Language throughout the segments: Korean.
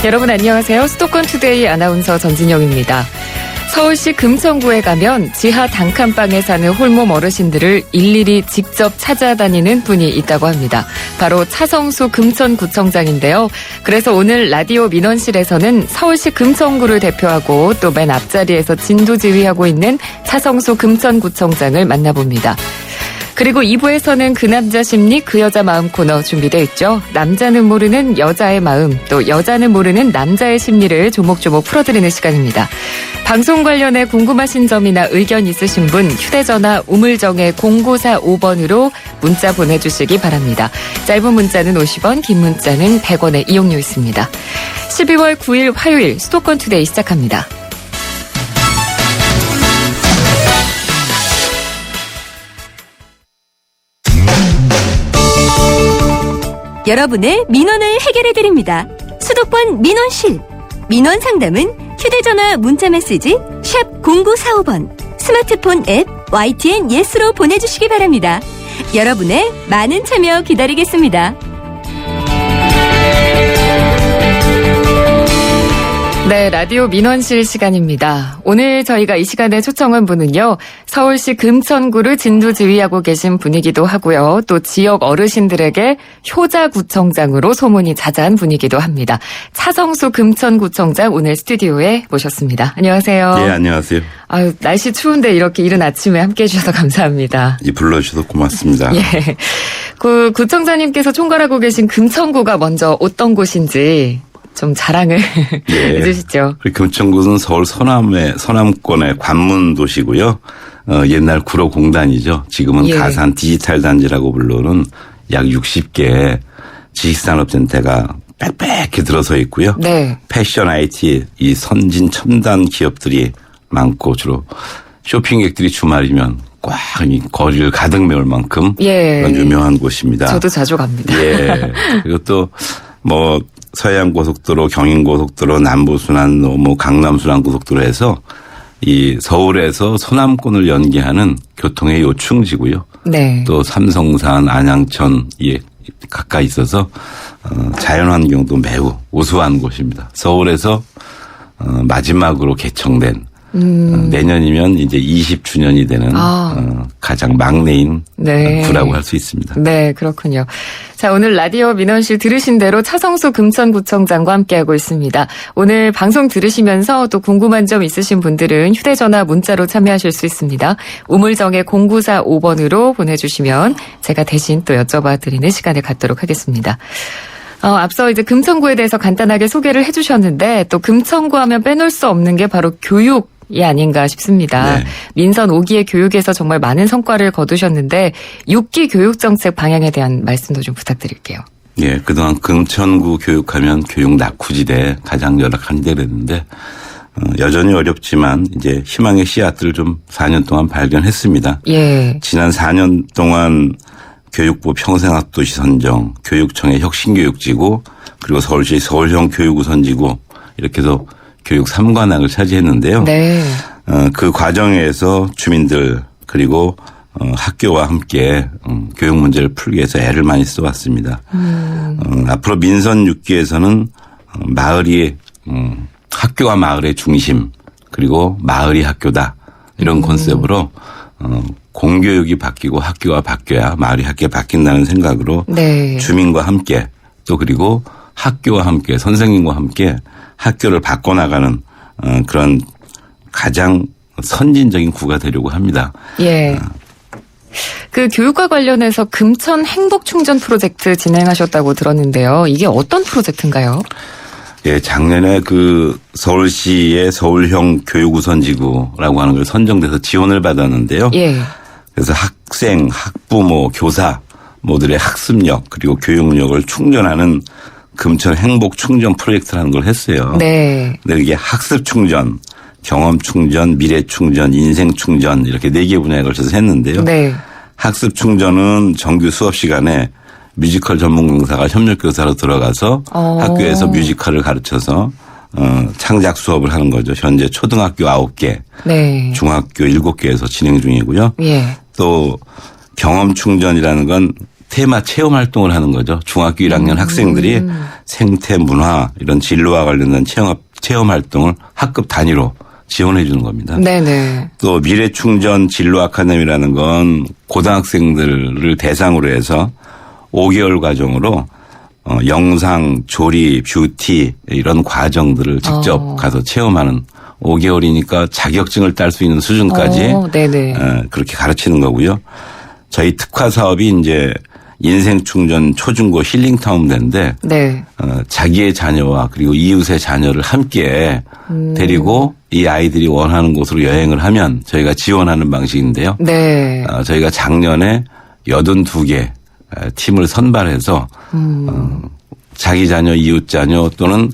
여러분 안녕하세요. 수도권 투데이 아나운서 전진영입니다. 서울시 금천구에 가면 지하 단칸방에 사는 홀몸 어르신들을 일일이 직접 찾아다니는 분이 있다고 합니다. 바로 차성수 금천구청장인데요. 그래서 오늘 라디오 민원실에서는 서울시 금천구를 대표하고 또 맨 앞자리에서 진두지휘하고 있는 차성수 금천구청장을 만나봅니다. 그리고 2부에서는 그 남자 심리 그 여자 마음 코너 준비되어 있죠. 남자는 모르는 여자의 마음, 또 여자는 모르는 남자의 심리를 조목조목 풀어드리는 시간입니다. 방송 관련해 궁금하신 점이나 의견 있으신 분 휴대전화 우물정의 0945번으로 문자 보내주시기 바랍니다. 짧은 문자는 50원, 긴 문자는 100원의 이용료 있습니다. 12월 9일 화요일 수도권 투데이 시작합니다. 여러분의 민원을 해결해드립니다. 수도권 민원실. 민원 상담은 휴대전화 문자메시지 샵 0945번, 스마트폰 앱 YTN 예스로 보내주시기 바랍니다. 여러분의 많은 참여 기다리겠습니다. 네, 라디오 민원실 시간입니다. 오늘 저희가 이 시간에 초청한 분은요, 서울시 금천구를 진두지휘하고 계신 분이기도 하고요. 또 지역 어르신들에게 효자구청장으로 소문이 자자한 분이기도 합니다. 차성수 금천구청장 오늘 스튜디오에 모셨습니다. 안녕하세요. 네, 안녕하세요. 아유, 날씨 추운데 이렇게 이른 아침에 함께해 주셔서 감사합니다. 불러주셔서 고맙습니다. 예. 그 구청장님께서 총괄하고 계신 금천구가 먼저 어떤 곳인지 좀 자랑을 예. 해주시죠. 금천구는 서울 서남권의 관문 도시고요. 옛날 구로공단이죠. 지금은 예. 가산 디지털 단지라고 불리는 약 60개의 지식산업센터가 빽빽히 들어서 있고요. 네. 패션, IT, 이 선진 첨단 기업들이 많고 주로 쇼핑객들이 주말이면 꽉 거리를 가득 메울 만큼 예. 그런 유명한 곳입니다. 저도 자주 갑니다. 예. 그리고 또 서해안고속도로, 경인고속도로, 남부순환로, 강남순환고속도로 해서 이 서울에서 서남권을 연계하는 교통의 요충지고요. 네. 또 삼성산, 안양천 가까이 있어서 자연환경도 매우 우수한 곳입니다. 서울에서 마지막으로 개청된 내년이면 이제 20주년이 되는 가장 막내인 네. 구라고 할 수 있습니다. 네, 그렇군요. 자, 오늘 라디오 민원실 들으신 대로 차성수 금천구청장과 함께하고 있습니다. 오늘 방송 들으시면서 또 궁금한 점 있으신 분들은 휴대전화 문자로 참여하실 수 있습니다. 우물정의 0945번으로 보내주시면 제가 대신 또 여쭤봐 드리는 시간을 갖도록 하겠습니다. 앞서 이제 금천구에 대해서 간단하게 소개를 해주셨는데 또 금천구 하면 빼놓을 수 없는 게 바로 교육이 아닌가 싶습니다. 네. 민선 5기의 교육에서 정말 많은 성과를 거두셨는데 6기 교육정책 방향에 대한 말씀도 좀 부탁드릴게요. 예, 그동안 금천구 교육하면 교육 낙후지대 가장 열악한 데랬는데 여전히 어렵지만 이제 희망의 씨앗들을 좀 4년 동안 발견했습니다. 예. 지난 4년 동안 교육부 평생학도시 선정, 교육청의 혁신교육지구, 그리고 서울시 서울형 교육우선지구 이렇게 해서 교육 3관왕을 차지했는데요. 네. 그 과정에서 주민들 그리고 학교와 함께 교육 문제를 풀기 위해서 애를 많이 써왔습니다. 앞으로 민선 6기에서는 마을이 학교와 마을의 중심 그리고 마을이 학교다 이런 컨셉으로 공교육이 바뀌고 학교가 바뀌어야 마을이 학교가 바뀐다는 생각으로 네. 주민과 함께 또 그리고 학교와 함께 선생님과 함께 학교를 바꿔나가는 그런 가장 선진적인 구가 되려고 합니다. 예. 그 교육과 관련해서 금천 행복충전 프로젝트 진행하셨다고 들었는데요. 이게 어떤 프로젝트인가요? 예, 작년에 그 서울시의 서울형 교육우선지구라고 하는 걸 선정돼서 지원을 받았는데요. 예. 그래서 학생, 학부모, 교사 모두의 학습력 그리고 교육력을 충전하는 금천 행복 충전 프로젝트라는 걸 했어요. 네. 근데 이게 학습 충전, 경험 충전, 미래 충전, 인생 충전 이렇게 4개 분야에 걸쳐서 했는데요. 네. 학습 충전은 정규 수업 시간에 뮤지컬 전문 강사가 협력 교사로 들어가서 학교에서 뮤지컬을 가르쳐서 창작 수업을 하는 거죠. 현재 초등학교 9개, 네. 중학교 7개에서 진행 중이고요. 예. 또 경험 충전이라는 건 테마 체험 활동을 하는 거죠. 중학교 1학년 학생들이 생태 문화 이런 진로와 관련된 체험 활동을 학급 단위로 지원해 주는 겁니다. 네네. 또 미래충전 진로 아카데미라는 건 고등학생들을 대상으로 해서 5개월 과정으로 영상, 조리, 뷰티 이런 과정들을 직접 가서 체험하는 5개월이니까 자격증을 딸 수 있는 수준까지 네네. 그렇게 가르치는 거고요. 저희 특화 사업이 이제 인생충전 초중고 힐링타운인데 네. 자기의 자녀와 그리고 이웃의 자녀를 함께 데리고 이 아이들이 원하는 곳으로 여행을 하면 저희가 지원하는 방식인데요. 네. 저희가 작년에 82개 팀을 선발해서 자기 자녀, 이웃 자녀 또는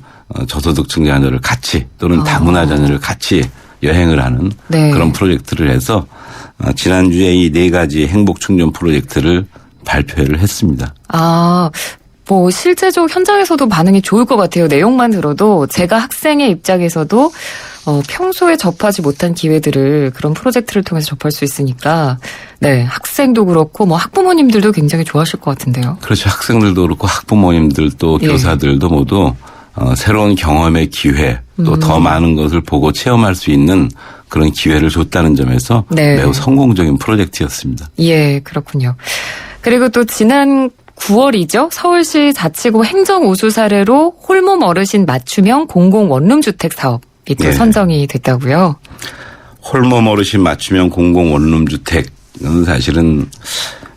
저소득층 자녀를 같이 또는 다문화 자녀를 같이 여행을 하는 네. 그런 프로젝트를 해서 지난주에 이 4가지 행복충전 프로젝트를 발표를 했습니다. 뭐 실제적 현장에서도 반응이 좋을 것 같아요. 내용만 들어도 제가 학생의 입장에서도 평소에 접하지 못한 기회들을 그런 프로젝트를 통해서 접할 수 있으니까 네, 학생도 그렇고 뭐 학부모님들도 굉장히 좋아하실 것 같은데요. 그렇죠. 학생들도 그렇고 학부모님들도 예. 교사들도 모두 새로운 경험의 기회 또 더 많은 것을 보고 체험할 수 있는 그런 기회를 줬다는 점에서 네. 매우 성공적인 프로젝트였습니다. 예, 그렇군요. 그리고 또 지난 9월이죠. 서울시 자치구 행정우수 사례로 홀몸 어르신 맞춤형 공공 원룸주택 사업이 또 네. 선정이 됐다고요. 홀몸 어르신 맞춤형 공공 원룸주택은 사실은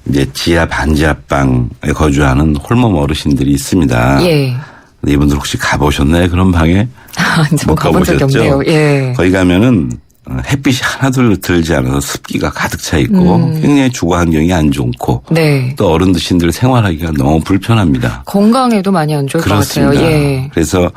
이제 지하 반지하방에 거주하는 홀몸 어르신들이 있습니다. 예. 근데 이분들 혹시 가보셨나요? 그런 방에? 저 못 가본 적이 가보셨죠? 없네요. 예. 거기 가면은 햇빛이 하나둘 들지 않아서 습기가 가득 차 있고 굉장히 주거 환경이 안 좋고 네. 또 어른들 생활하기가 너무 불편합니다. 건강에도 많이 안 좋을 그렇습니다. 것 같아요. 예. 그래서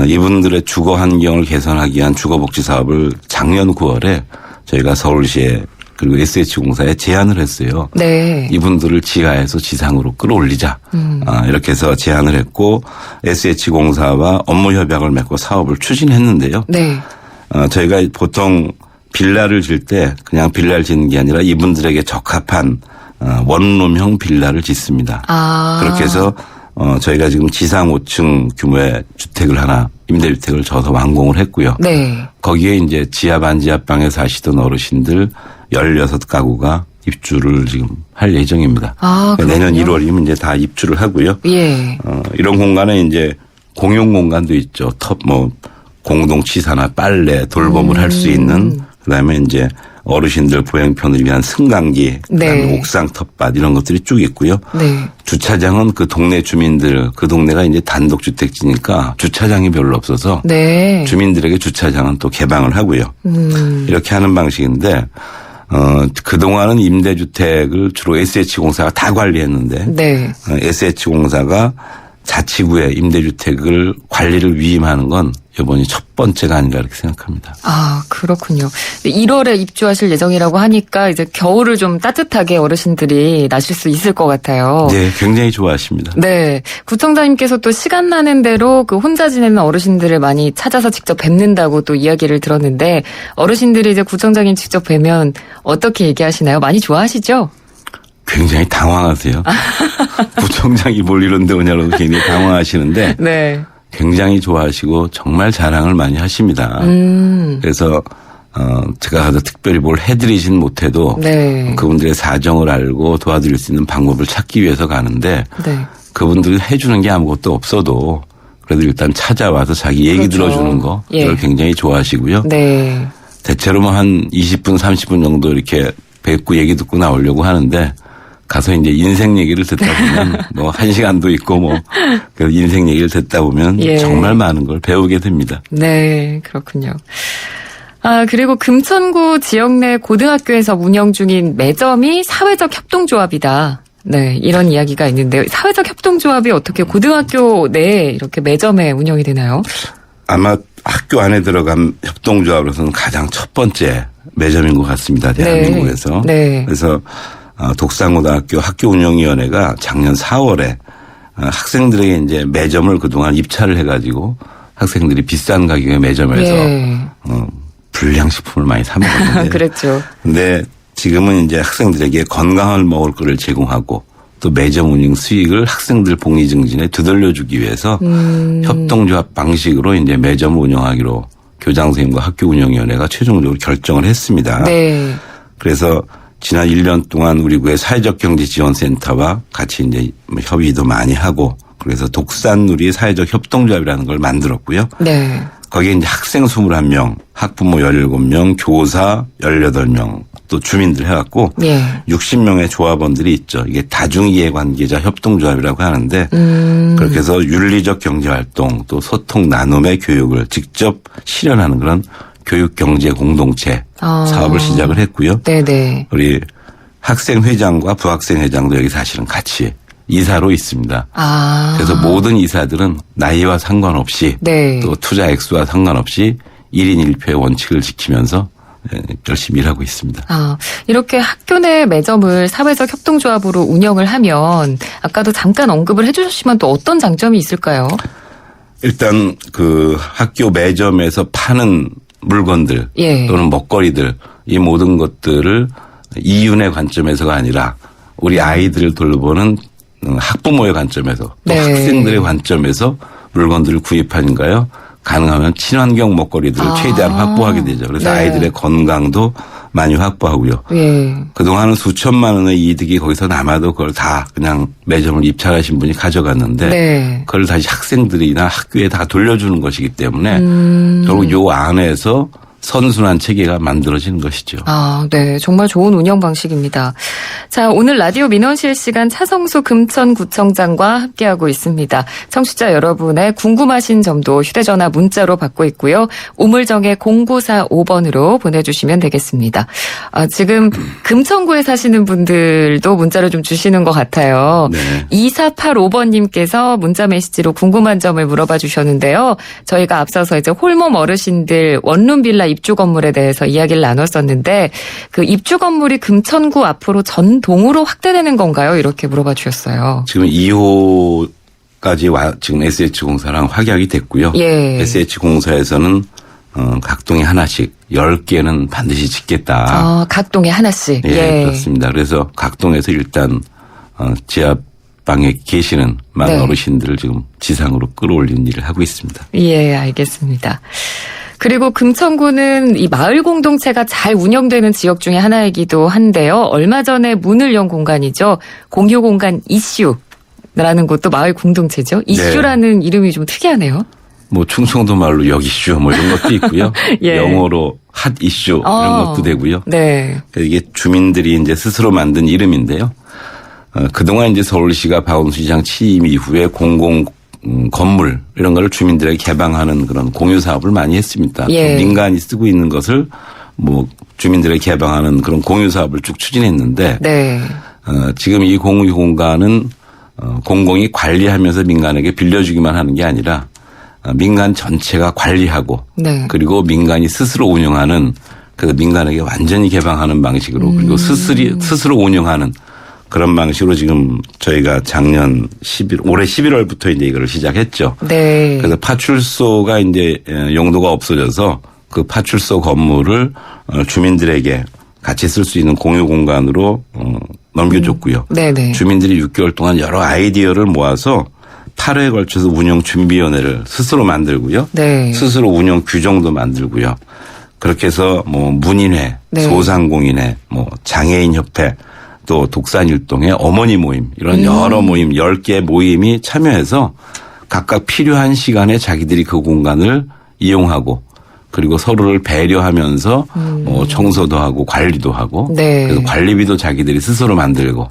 이분들의 주거 환경을 개선하기 위한 주거복지 사업을 작년 9월에 저희가 서울시에 그리고 SH공사에 제안을 했어요. 네. 이분들을 지하에서 지상으로 끌어올리자. 이렇게 해서 제안을 했고 SH공사와 업무 협약을 맺고 사업을 추진했는데요. 네. 저희가 보통 빌라를 질 때 그냥 빌라를 짓는 게 아니라 이분들에게 적합한 원룸형 빌라를 짓습니다. 그렇게 해서 저희가 지금 지상 5층 규모의 주택을 하나 임대주택을 져서 완공을 했고요. 네. 거기에 이제 지하 반지하방에 사시던 어르신들 16가구가 입주를 지금 할 예정입니다. 내년 그렇군요. 1월이면 이제 다 입주를 하고요. 예. 이런 공간에 이제 공용 공간도 있죠. 공동 치사나 빨래, 돌봄을 할 수 있는 그다음에 이제 어르신들 보행편을 위한 승강기, 그다음에 네. 옥상 텃밭 이런 것들이 쭉 있고요. 네. 주차장은 그 동네 주민들 그 동네가 이제 단독주택지니까 주차장이 별로 없어서 네. 주민들에게 주차장은 또 개방을 하고요. 이렇게 하는 방식인데 그동안은 임대주택을 주로 SH공사가 다 관리했는데 네. SH공사가 자치구의 임대주택을 관리를 위임하는 건 이번이 첫 번째가 아닌가 이렇게 생각합니다. 그렇군요. 1월에 입주하실 예정이라고 하니까 이제 겨울을 좀 따뜻하게 어르신들이 나실 수 있을 것 같아요. 네, 굉장히 좋아하십니다. 네. 구청장님께서 또 시간 나는 대로 그 혼자 지내는 어르신들을 많이 찾아서 직접 뵙는다고 또 이야기를 들었는데 어르신들이 이제 구청장님 직접 뵈면 어떻게 얘기하시나요? 많이 좋아하시죠? 굉장히 당황하세요. 구청장이 뭘 이런 데 오냐고 굉장히 당황하시는데 네. 굉장히 좋아하시고 정말 자랑을 많이 하십니다. 그래서 제가 가서 특별히 뭘 해드리진 못해도 네. 그분들의 사정을 알고 도와드릴 수 있는 방법을 찾기 위해서 가는데 네. 그분들이 해주는 게 아무것도 없어도 그래도 일단 찾아와서 자기 얘기 그렇죠. 들어주는 거 예. 이걸 굉장히 좋아하시고요. 네. 대체로 뭐 한 20분 30분 정도 이렇게 뵙고 얘기 듣고 나오려고 하는데 가서 이제 인생 얘기를 듣다 보면 뭐 1시간도 있고 뭐 그 인생 얘기를 듣다 보면 예. 정말 많은 걸 배우게 됩니다. 네, 그렇군요. 그리고 금천구 지역 내 고등학교에서 운영 중인 매점이 사회적 협동조합이다. 네, 이런 이야기가 있는데요. 사회적 협동조합이 어떻게 고등학교 내에 이렇게 매점에 운영이 되나요? 아마 학교 안에 들어간 협동조합으로서는 가장 첫 번째 매점인 것 같습니다. 대한민국에서. 네. 그래서 독산고등학교 학교운영위원회가 작년 4월에 학생들에게 이제 매점을 그동안 입찰을 해가지고 학생들이 비싼 가격의 매점에서 예. 불량식품을 많이 사 먹었는데. 그랬죠. 근데 지금은 이제 학생들에게 건강한 먹을 거를 제공하고 또 매점 운영 수익을 학생들 복리 증진에 되돌려주기 위해서 협동조합 방식으로 이제 매점을 운영하기로 교장 선생님과 학교운영위원회가 최종적으로 결정을 했습니다. 네. 그래서 지난 1년 동안 우리 구의 사회적 경제 지원센터와 같이 이제 협의도 많이 하고 그래서 독산누리 사회적 협동조합이라는 걸 만들었고요. 네. 거기에 이제 학생 21명, 학부모 17명, 교사 18명, 또 주민들 해갖고 예. 60명의 조합원들이 있죠. 이게 다중이해관계자 협동조합이라고 하는데 그렇게 해서 윤리적 경제활동 또 소통 나눔의 교육을 직접 실현하는 그런 교육경제 공동체 사업을 시작을 했고요. 네네. 우리 학생회장과 부학생회장도 여기 사실은 같이 이사로 있습니다. 그래서 모든 이사들은 나이와 상관없이 네. 또 투자 액수와 상관없이 1인 1표의 원칙을 지키면서 열심히 일하고 있습니다. 이렇게 학교 내 매점을 사회적 협동조합으로 운영을 하면 아까도 잠깐 언급을 해주셨지만 또 어떤 장점이 있을까요? 일단 그 학교 매점에서 파는 물건들 예. 또는 먹거리들 이 모든 것들을 이윤의 관점에서가 아니라 우리 아이들을 돌보는 학부모의 관점에서 또 네. 학생들의 관점에서 물건들을 구입하니까요. 가능하면 친환경 먹거리들을 최대한 확보하게 되죠. 그래서 네. 아이들의 건강도 많이 확보하고요. 예. 그동안은 수천만 원의 이득이 거기서 남아도 그걸 다 그냥 매점을 입찰하신 분이 가져갔는데 네. 그걸 다시 학생들이나 학교에 다 돌려주는 것이기 때문에 결국 요 안에서 선순환 체계가 만들어지는 것이죠. 네. 정말 좋은 운영 방식입니다. 자, 오늘 라디오 민원 실시간 차성수 금천구청장과 함께하고 있습니다. 청취자 여러분의 궁금하신 점도 휴대전화 문자로 받고 있고요. 우물정의 0945번으로 보내주시면 되겠습니다. 지금 금천구에 사시는 분들도 문자를 좀 주시는 것 같아요. 네. 2485번님께서 문자 메시지로 궁금한 점을 물어봐 주셨는데요. 저희가 앞서서 이제 홀몸 어르신들 원룸 빌라 입주 건물에 대해서 이야기를 나눴었는데 그 입주 건물이 금천구 앞으로 전동으로 확대되는 건가요? 이렇게 물어봐 주셨어요. 지금 2호까지 지금 SH공사랑 확약이 됐고요. 예. SH공사에서는 각 동에 하나씩 10개는 반드시 짓겠다. 각 동에 하나씩. 예, 그렇습니다. 그래서 각 동에서 일단 지하방에 계시는 많은 네. 어르신들을 지금 지상으로 끌어올리는 일을 하고 있습니다. 예, 알겠습니다. 그리고 금천구는 이 마을 공동체가 잘 운영되는 지역 중에 하나이기도 한데요. 얼마 전에 문을 연 공간이죠. 공유 공간 이슈라는 곳도 마을 공동체죠. 이슈라는 이름이 좀 특이하네요. 뭐 충청도 말로 여기슈 뭐 이런 것도 있고요. 예. 영어로 핫 이슈 이런 것도 되고요. 네. 이게 주민들이 이제 스스로 만든 이름인데요. 그동안 이제 서울시가 박원순시장 취임 이후에 공공 건물 이런 거를 주민들에게 개방하는 그런 공유 사업을 많이 했습니다. 예. 민간이 쓰고 있는 것을 뭐 주민들에게 개방하는 그런 공유 사업을 쭉 추진했는데 네. 지금 이 공유 공간은 공공이 관리하면서 민간에게 빌려주기만 하는 게 아니라 민간 전체가 관리하고 네. 그리고 민간이 스스로 운영하는 그 민간에게 완전히 개방하는 방식으로 그리고 스스로 운영하는 그런 방식으로 지금 저희가 올해 11월부터 이제 이거를 시작했죠. 네. 그래서 파출소가 이제 용도가 없어져서 그 파출소 건물을 주민들에게 같이 쓸 수 있는 공유 공간으로 넘겨줬고요. 네네. 주민들이 6개월 동안 여러 아이디어를 모아서 8회에 걸쳐서 운영 준비위원회를 스스로 만들고요. 네. 스스로 운영 규정도 만들고요. 그렇게 해서 뭐 문인회, 네. 소상공인회, 뭐 장애인협회 또 독산일동의 어머니 모임 이런 여러 모임 10개 모임이 참여해서 각각 필요한 시간에 자기들이 그 공간을 이용하고 그리고 서로를 배려하면서 청소도 하고 관리도 하고 네. 그래서 관리비도 자기들이 스스로 만들고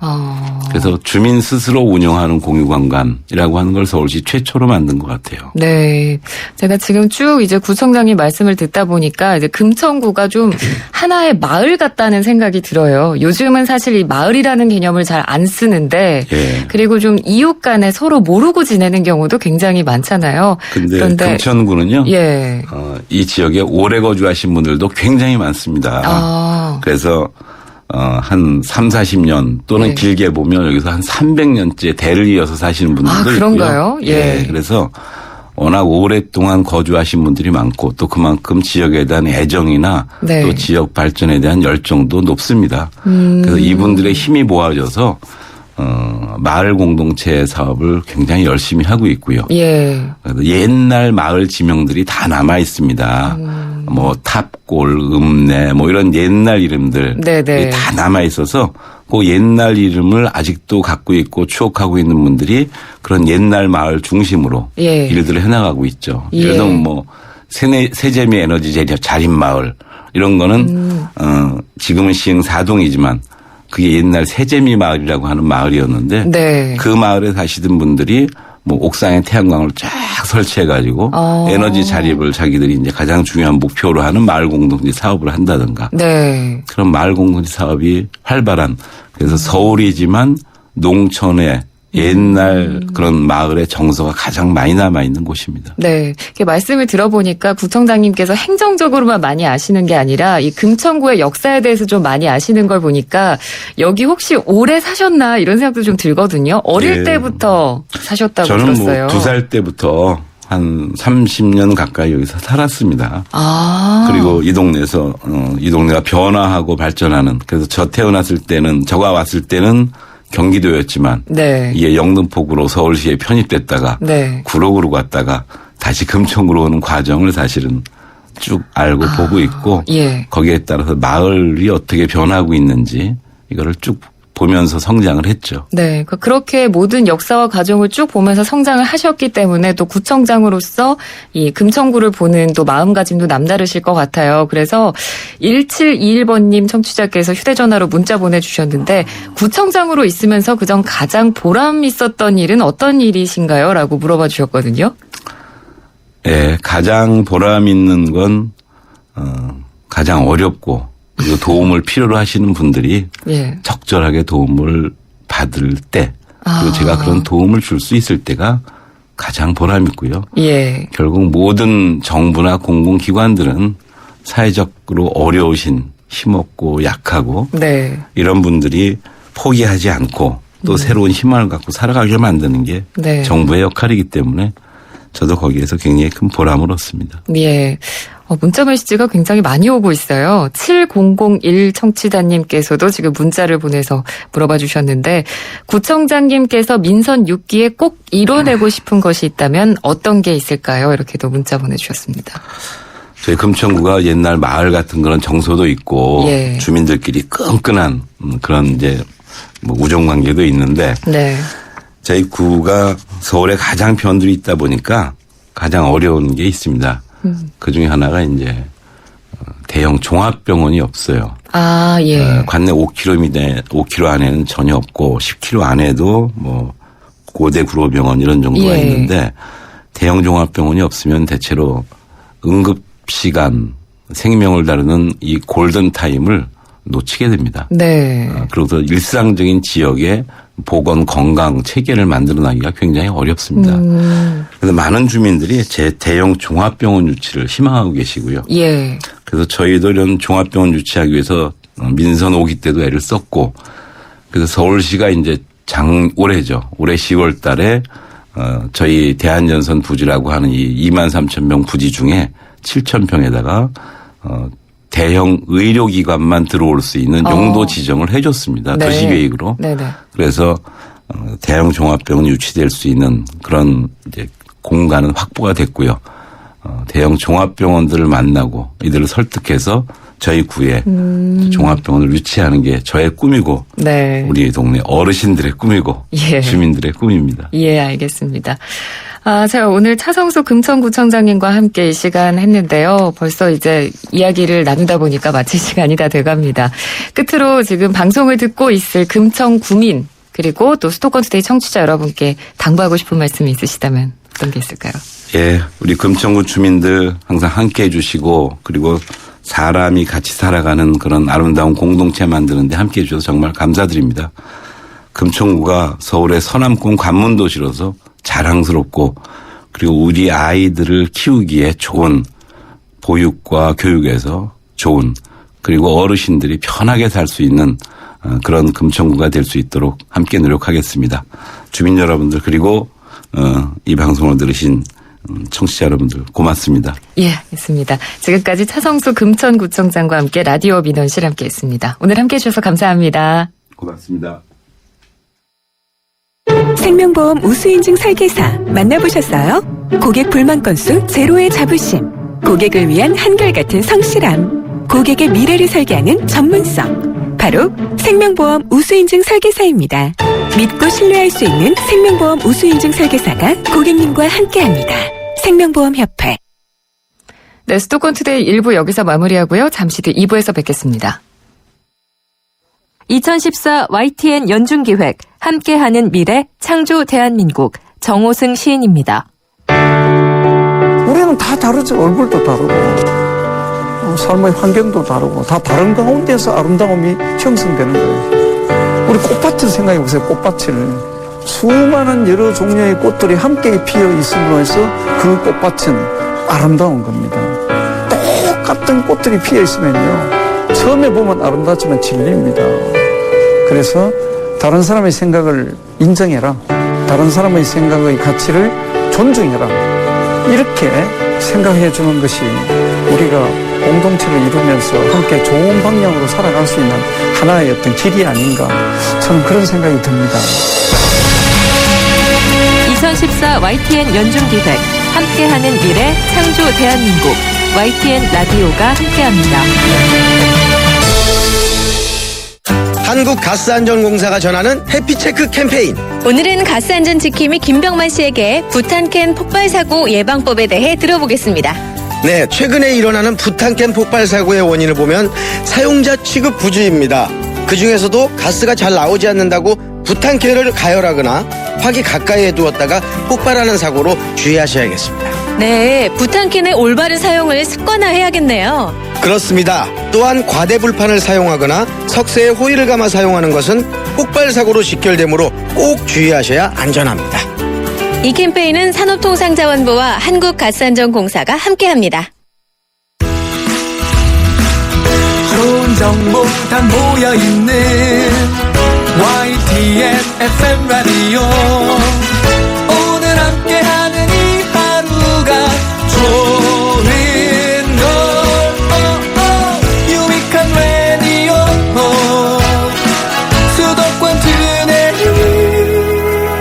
그래서 주민 스스로 운영하는 공유공간이라고 하는 걸 서울시 최초로 만든 것 같아요. 네. 제가 지금 쭉 이제 구청장님 말씀을 듣다 보니까 이제 금천구가 좀 하나의 마을 같다는 생각이 들어요. 요즘은 사실 이 마을이라는 개념을 잘 안 쓰는데 예. 그리고 좀 이웃 간에 서로 모르고 지내는 경우도 굉장히 많잖아요. 근데 그런데 금천구는요. 예. 이 지역에 오래 거주하신 분들도 굉장히 많습니다. 그래서 한 3, 40년 또는 네. 길게 보면 여기서 한 300년째 대를 이어서 사시는 분들도 그런가요? 있고요. 예. 그래서 워낙 오랫동안 거주하신 분들이 많고 또 그만큼 지역에 대한 애정이나 네. 또 지역 발전에 대한 열정도 높습니다. 그래서 이분들의 힘이 모아져서 마을 공동체 사업을 굉장히 열심히 하고 있고요. 예. 옛날 마을 지명들이 다 남아 있습니다. 뭐 탑골, 읍내 뭐 이런 옛날 이름들 네네. 다 남아 있어서 그 옛날 이름을 아직도 갖고 있고 추억하고 있는 분들이 그런 옛날 마을 중심으로 예. 일들을 해나가고 있죠. 예. 예를 들면 뭐 세재미 에너지 재료 자립 마을 이런 거는 지금은 시흥 사동이지만 그게 옛날 세재미 마을이라고 하는 마을이었는데 네. 그 마을에 사시던 분들이 뭐 옥상에 태양광을 쫙 설치해 가지고 에너지 자립을 자기들이 이제 가장 중요한 목표로 하는 마을 공동체 사업을 한다든가 네. 그런 마을 공동체 사업이 활발한 그래서 서울이지만 농촌의 옛날 그런 마을의 정서가 가장 많이 남아 있는 곳입니다. 네. 이렇게 말씀을 들어보니까 구청장님께서 행정적으로만 많이 아시는 게 아니라 이 금천구의 역사에 대해서 좀 많이 아시는 걸 보니까 여기 혹시 오래 사셨나 이런 생각도 좀 들거든요. 어릴 예. 때부터 사셨다고 저는 들었어요. 뭐 2살 때부터 한 30년 가까이 여기서 살았습니다. 아. 그리고 이 동네에서 이 동네가 변화하고 발전하는 그래서 저가 왔을 때는 경기도였지만 네. 이게 영등포구로 서울시에 편입됐다가 네. 구로구로 갔다가 다시 금천구로 오는 과정을 사실은 쭉 알고 보고 있고 예. 거기에 따라서 마을이 어떻게 변하고 있는지 이거를 쭉 보면서 성장을 했죠. 네. 그렇게 모든 역사와 과정을 쭉 보면서 성장을 하셨기 때문에 또 구청장으로서 이 금천구를 보는 또 마음가짐도 남다르실 것 같아요. 그래서 1721번님 청취자께서 휴대전화로 문자 보내주셨는데 구청장으로 있으면서 그전 가장 보람 있었던 일은 어떤 일이신가요? 라고 물어봐 주셨거든요. 예, 가장 보람 있는 건 가장 어렵고 그리고 도움을 필요로 하시는 분들이 예. 적절하게 도움을 받을 때 그리고 제가 그런 도움을 줄 수 있을 때가 가장 보람 있고요. 예. 결국 모든 정부나 공공기관들은 사회적으로 어려우신 힘없고 약하고 네. 이런 분들이 포기하지 않고 또 새로운 희망을 갖고 살아가게 만드는 게 네. 정부의 역할이기 때문에 저도 거기에서 굉장히 큰 보람을 얻습니다. 예. 문자 메시지가 굉장히 많이 오고 있어요. 7001 청취자님께서도 지금 문자를 보내서 물어봐 주셨는데 구청장님께서 민선 6기에 꼭 이뤄내고 싶은 것이 있다면 어떤 게 있을까요? 이렇게도 문자 보내주셨습니다. 저희 금천구가 옛날 마을 같은 그런 정서도 있고 예. 주민들끼리 끈끈한 그런 이제 뭐 우정관계도 있는데 네. 저희 구가 서울에 가장 변들이 있다 보니까 가장 어려운 게 있습니다. 그 중에 하나가 이제 대형 종합병원이 없어요. 아, 예. 관내 5km 안에는 전혀 없고 10km 안에도 뭐 고대 구로병원 이런 정도가 예. 있는데 대형 종합병원이 없으면 대체로 응급시간 생명을 다루는 이 골든타임을 놓치게 됩니다. 네. 그래서 일상적인 지역에 보건 건강 체계를 만들어나기가 굉장히 어렵습니다. 그래서 많은 주민들이 대형 종합병원 유치를 희망하고 계시고요. 예. 그래서 저희도 이런 종합병원 유치하기 위해서 민선 5기 때도 애를 썼고 그래서 서울시가 이제 올해죠. 올해 10월 달에 저희 대한전선 부지라고 하는 이 23,000평 부지 중에 7,000평에다가 대형 의료기관만 들어올 수 있는 용도 지정을 해줬습니다. 네. 도시계획으로. 네네. 그래서 대형 종합병원이 유치될 수 있는 그런 이제 공간은 확보가 됐고요. 대형 종합병원들을 만나고 이들을 설득해서 저희 구에 종합병원을 유치하는 게 저의 꿈이고 네. 우리 동네 어르신들의 꿈이고 예. 주민들의 꿈입니다. 예, 알겠습니다. 제가 오늘 차성수 금천구청장님과 함께 이 시간 했는데요. 벌써 이제 이야기를 나누다 보니까 마칠 시간이 다 돼갑니다. 끝으로 지금 방송을 듣고 있을 금천구민 그리고 또 수도권투데이 청취자 여러분께 당부하고 싶은 말씀이 있으시다면 어떤 게 있을까요? 예, 우리 금천구 주민들 항상 함께해 주시고 그리고 사람이 같이 살아가는 그런 아름다운 공동체 만드는데 함께해 주셔서 정말 감사드립니다. 금천구가 서울의 서남권 관문도시로서 자랑스럽고 그리고 우리 아이들을 키우기에 좋은 보육과 교육에서 좋은 그리고 어르신들이 편하게 살 수 있는 그런 금천구가 될 수 있도록 함께 노력하겠습니다. 주민 여러분들 그리고 이 방송을 들으신 청취자 여러분들 고맙습니다. 예, 있습니다. 지금까지 차성수 금천구청장과 함께 라디오 민원실 함께했습니다. 오늘 함께해 주셔서 감사합니다. 고맙습니다. 생명보험 우수인증 설계사 만나보셨어요? 고객 불만 건수 제로의 자부심, 고객을 위한 한결같은 성실함, 고객의 미래를 설계하는 전문성, 바로 생명보험 우수인증 설계사입니다. 믿고 신뢰할 수 있는 생명보험 우수인증 설계사가 고객님과 함께합니다. 생명보험협회. 네, 수도권 투데이 1부 여기서 마무리하고요. 잠시 뒤 2부에서 뵙겠습니다. 2014 YTN 연중기획 함께하는 미래 창조 대한민국 정호승 시인입니다. 우리는 다 다르죠. 얼굴도 다르고 삶의 환경도 다르고 다 다른 가운데서 아름다움이 형성되는 거예요. 우리 꽃밭을 생각해 보세요. 꽃밭을 수많은 여러 종류의 꽃들이 함께 피어 있음으로 해서 그 꽃밭은 아름다운 겁니다. 똑같은 꽃들이 피어 있으면요, 처음에 보면 아름답지만 질립니다. 그래서 다른 사람의 생각을 인정해라, 다른 사람의 생각의 가치를 존중해라, 이렇게 생각해 주는 것이 우리가 공동체를 이루면서 함께 좋은 방향으로 살아갈 수 있는 하나의 어떤 길이 아닌가, 저는 그런 생각이 듭니다. 2014 YTN 연중기획 함께하는 미래 창조 대한민국 YTN 라디오가 함께합니다. 한국가스안전공사가 전하는 해피체크 캠페인. 오늘은 가스안전 지킴이 김병만 씨에게 부탄캔 폭발사고 예방법에 대해 들어보겠습니다. 네, 최근에 일어나는 부탄캔 폭발 사고의 원인을 보면 사용자 취급 부주의입니다. 그 중에서도 가스가 잘 나오지 않는다고 부탄캔을 가열하거나 화기 가까이에 두었다가 폭발하는 사고로 주의하셔야겠습니다. 네, 부탄캔의 올바른 사용을 습관화해야겠네요. 그렇습니다. 또한 과대불판을 사용하거나 석쇠에 호일을 감아 사용하는 것은 폭발 사고로 직결되므로 꼭 주의하셔야 안전합니다. 이 캠페인은 산업통상자원부와 한국가스안전공사가 함께합니다. 좋은 정보 다 모여있는 YTN FM 라디오, 오늘 함께하는 이 하루가 좋은 걸 유익한 라디오 수도권 투데이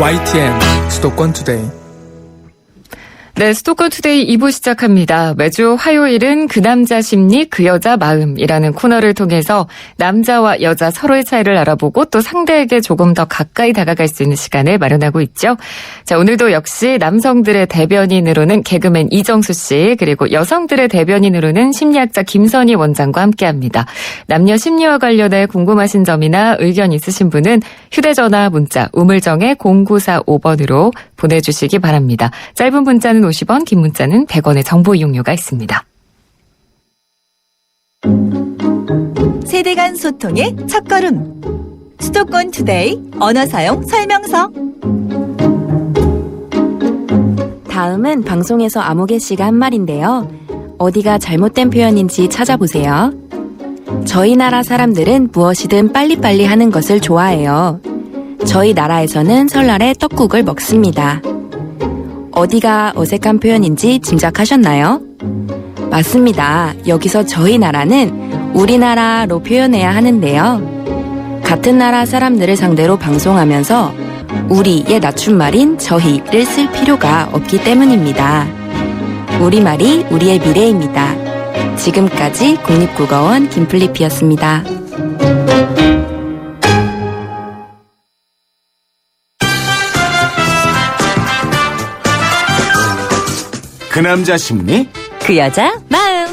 YTN 수도권 투데이. 네, 수도권 투데이 2부 시작합니다. 매주 화요일은 그 남자 심리, 그 여자 마음이라는 코너를 통해서 남자와 여자 서로의 차이를 알아보고 또 상대에게 조금 더 가까이 다가갈 수 있는 시간을 마련하고 있죠. 자, 오늘도 역시 남성들의 대변인으로는 개그맨 이정수 씨, 그리고 여성들의 대변인으로는 심리학자 김선희 원장과 함께합니다. 남녀 심리와 관련해 궁금하신 점이나 의견 있으신 분은 휴대전화 문자 우물정의 0945번으로 보내주시기 바랍니다. 짧은 문자는 50원, 긴 문자는 100원의 정보 이용료가 있습니다. 세대 간 소통의 첫걸음. 수도권 투데이 언어 사용 설명서. 다음은 방송에서 아무개 씨가 한 말인데요. 어디가 잘못된 표현인지 찾아보세요. 저희 나라 사람들은 무엇이든 빨리빨리 하는 것을 좋아해요. 저희 나라에서는 설날에 떡국을 먹습니다. 어디가 어색한 표현인지 짐작하셨나요? 맞습니다. 여기서 저희 나라는 우리나라로 표현해야 하는데요. 같은 나라 사람들을 상대로 방송하면서 우리의 낮춤말인 저희를 쓸 필요가 없기 때문입니다. 우리말이 우리의 미래입니다. 지금까지 국립국어원 김플리피였습니다. 그 남자 심리, 그 여자 마음.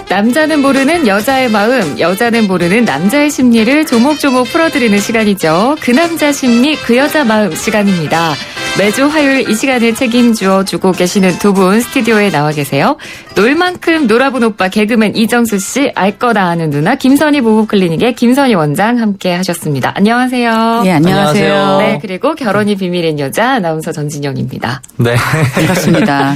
남자는 모르는 여자의 마음, 여자는 모르는 남자의 심리를 조목조목 풀어드리는 시간이죠. 그 남자 심리, 그 여자 마음 시간입니다. 매주 화요일 이 시간을 책임져 주고 계시는 두 분 스튜디오에 나와 계세요. 놀 만큼 놀아본 오빠 개그맨 이정수 씨, 알 거다 아는 누나 김선희 부부클리닉의 김선희 원장 함께 하셨습니다. 안녕하세요. 네, 안녕하세요. 네, 그리고 결혼이 비밀인 여자 아나운서 전진영입니다. 네. 반갑습니다.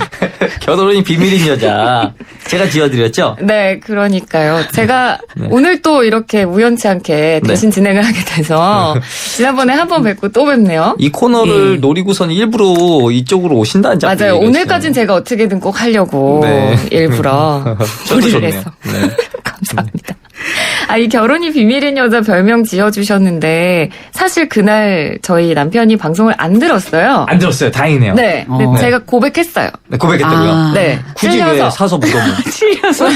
결혼이 비밀인 여자. 제가 지어드렸죠? 네, 그러니까요. 제가 오늘 또 이렇게 우연치 않게 대신 진행을 하게 돼서 지난번에 한 번 뵙고 또 뵙네요. 이 코너를 노리고선 일부러 이쪽으로 오신다는 장. 맞아요. 오늘까지는 제가 어떻게든 꼭 하려고 일부러 저도 좋네요. 해서. 감사합니다. 이 결혼이 비밀인 여자 별명 지어주셨는데 사실 그날 저희 남편이 방송을 안 들었어요. 안 들었어요. 다행이네요. 네. 근데 제가 고백했어요. 네, 고백했다고요? 네. 굳이 왜 사서 묻어요? 찔려서.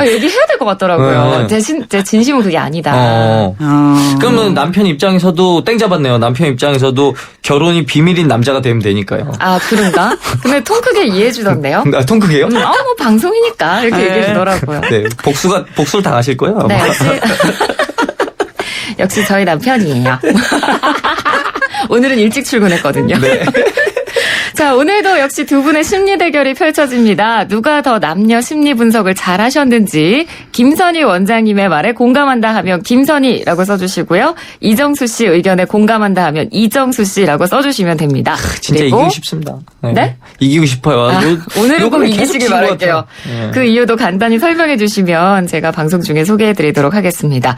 얘기해야 될 것 같더라고요. 제 진심은 그게 아니다. 그러면 남편 입장에서도 땡 잡았네요. 남편 입장에서도 결혼이 비밀인 남자가 되면 되니까요. 아, 그런가? 근데 통 크게 이해해 주던데요? 통 크게요? 뭐 방송이니까 이렇게 얘기해 주더라고요. 네. 복수를 당하실 거예요. 네, 역시 저희 남편이에요. 오늘은 일찍 출근했거든요. 네. 자, 오늘도 역시 두 분의 심리 대결이 펼쳐집니다. 누가 더 남녀 심리 분석을 잘 하셨는지 김선희 원장님의 말에 공감한다 하면 김선희라고 써주시고요. 이정수 씨 의견에 공감한다 하면 이정수 씨라고 써주시면 됩니다. 진짜 그리고 이기고 싶습니다. 네? 이기고 싶어요. 오늘은 꼭 이기시길 바랄게요. 그 이유도 간단히 설명해 주시면 제가 방송 중에 소개해 드리도록 하겠습니다.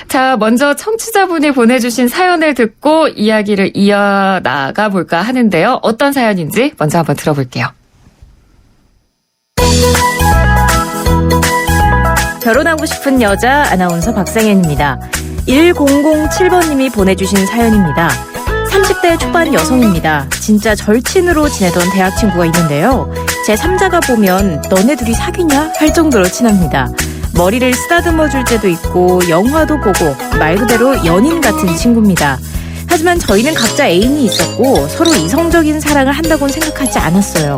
자, 먼저 청취자분이 보내주신 사연을 듣고 이야기를 이어나가 볼까 하는데요. 어떤 사연인지 먼저 한번 들어볼게요. 결혼하고 싶은 여자 아나운서 박상현입니다. 1007번님이 보내주신 사연입니다. 30대 초반 여성입니다. 진짜 절친으로 지내던 대학 친구가 있는데요. 제 3자가 보면 너네 둘이 사귀냐? 할 정도로 친합니다. 머리를 쓰다듬어 줄 때도 있고 영화도 보고 말 그대로 연인 같은 친구입니다. 하지만 저희는 각자 애인이 있었고 서로 이성적인 사랑을 한다고는 생각하지 않았어요.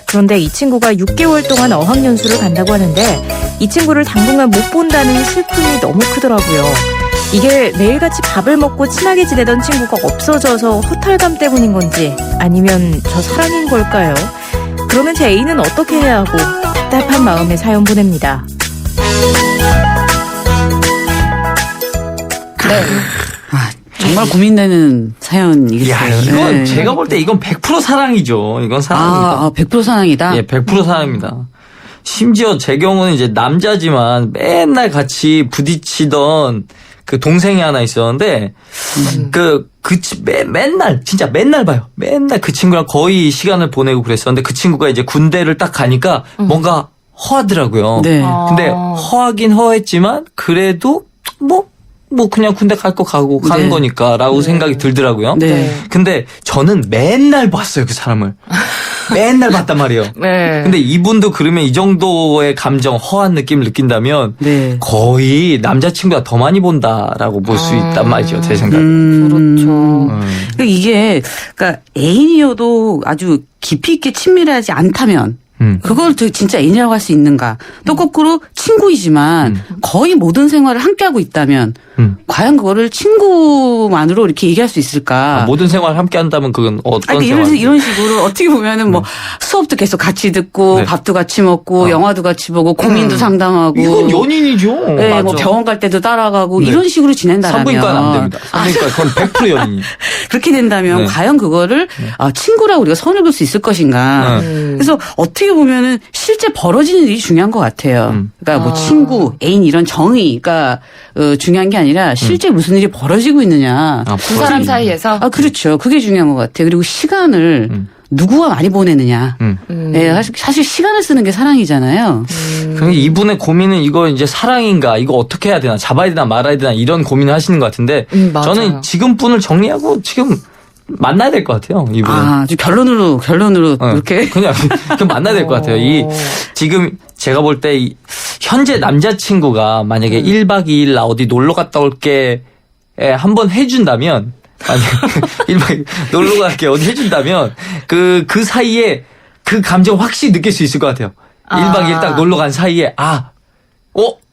그런데 이 친구가 6개월 동안 어학연수를 간다고 하는데 이 친구를 당분간 못 본다는 슬픔이 너무 크더라고요. 이게 매일같이 밥을 먹고 친하게 지내던 친구가 없어져서 허탈감 때문인 건지 아니면 저 사랑인 걸까요? 그러면 제 애인은 어떻게 해야 하고 답답한 마음에 사연 보냅니다. 네. 정말 고민되는 사연이겠어요. 야, 이건 제가 볼 때 이건 100% 사랑이죠. 이건 사랑입니다. 100% 사랑이다? 예, 100% 사랑입니다. 심지어 제 경우는 이제 남자지만 맨날 같이 부딪히던 그 동생이 하나 있었는데 맨날 진짜 맨날 봐요. 맨날 그 친구랑 거의 시간을 보내고 그랬었는데 그 친구가 이제 군대를 딱 가니까 뭔가 허하더라고요. 네. 근데 허하긴 허했지만 그래도 뭐 그냥 군대 갈 거 가고 가는 네. 거니까라고 생각이 들더라고요. 네. 근데 저는 맨날 봤어요, 그 사람을. 맨날 봤단 말이에요. 네. 근데 이분도 그러면 이 정도의 감정, 허한 느낌을 느낀다면 네. 거의 남자친구가 더 많이 본다라고 볼 수 있단 말이죠, 제 생각에. 그렇죠. 그러니까 이게, 그러니까 애인이어도 아주 깊이 있게 친밀하지 않다면 그걸 진짜 애인이라고 할 수 있는가. 또 거꾸로 친구이지만 거의 모든 생활을 함께하고 있다면 과연 그거를 친구만으로 이렇게 얘기할 수 있을까. 모든 생활을 함께 한다면 그건 어떤 생활? 이런 식으로 어떻게 보면은 뭐 수업도 계속 같이 듣고 네. 밥도 같이 먹고 영화도 같이 보고 고민도 상담하고. 이건 연인이죠. 네, 맞아. 뭐 병원 갈 때도 따라가고 네. 이런 식으로 지낸다라면. 산부인과는 안 됩니다. 산부인과 그건 100% 연인이. 그렇게 된다면 네. 과연 그거를 친구라고 우리가 선을 그을 수 있을 것인가. 그래서 어떻게 보면은 실제 벌어지는 일이 중요한 것 같아요. 그러니까 뭐 친구, 애인 이런 정의가 중요한 게 아니라 실제 무슨 일이 벌어지고 있느냐. 두 사람 사이에서? 그렇죠. 그게 중요한 것 같아요. 그리고 시간을 누구와 많이 보내느냐. 네, 사실 시간을 쓰는 게 사랑이잖아요. 그럼 이분의 고민은 이거 이제 사랑인가, 이거 어떻게 해야 되나, 잡아야 되나 말아야 되나 이런 고민을 하시는 것 같은데 맞아요. 저는 지금 분을 정리하고 지금 만나야 될 것 같아요, 이분은. 좀 결론으로 이렇게 그냥 만나야 될 것 같아요. 지금 제가 볼 때 현재 남자친구가 만약에 1박 2일 나 어디 놀러 갔다 올게 한번 해준다면 아니 1박 2일 놀러 갈게 어디 해준다면 그 사이에 그 감정 확실히 느낄 수 있을 것 같아요. 1박 2일 딱 놀러 간 사이에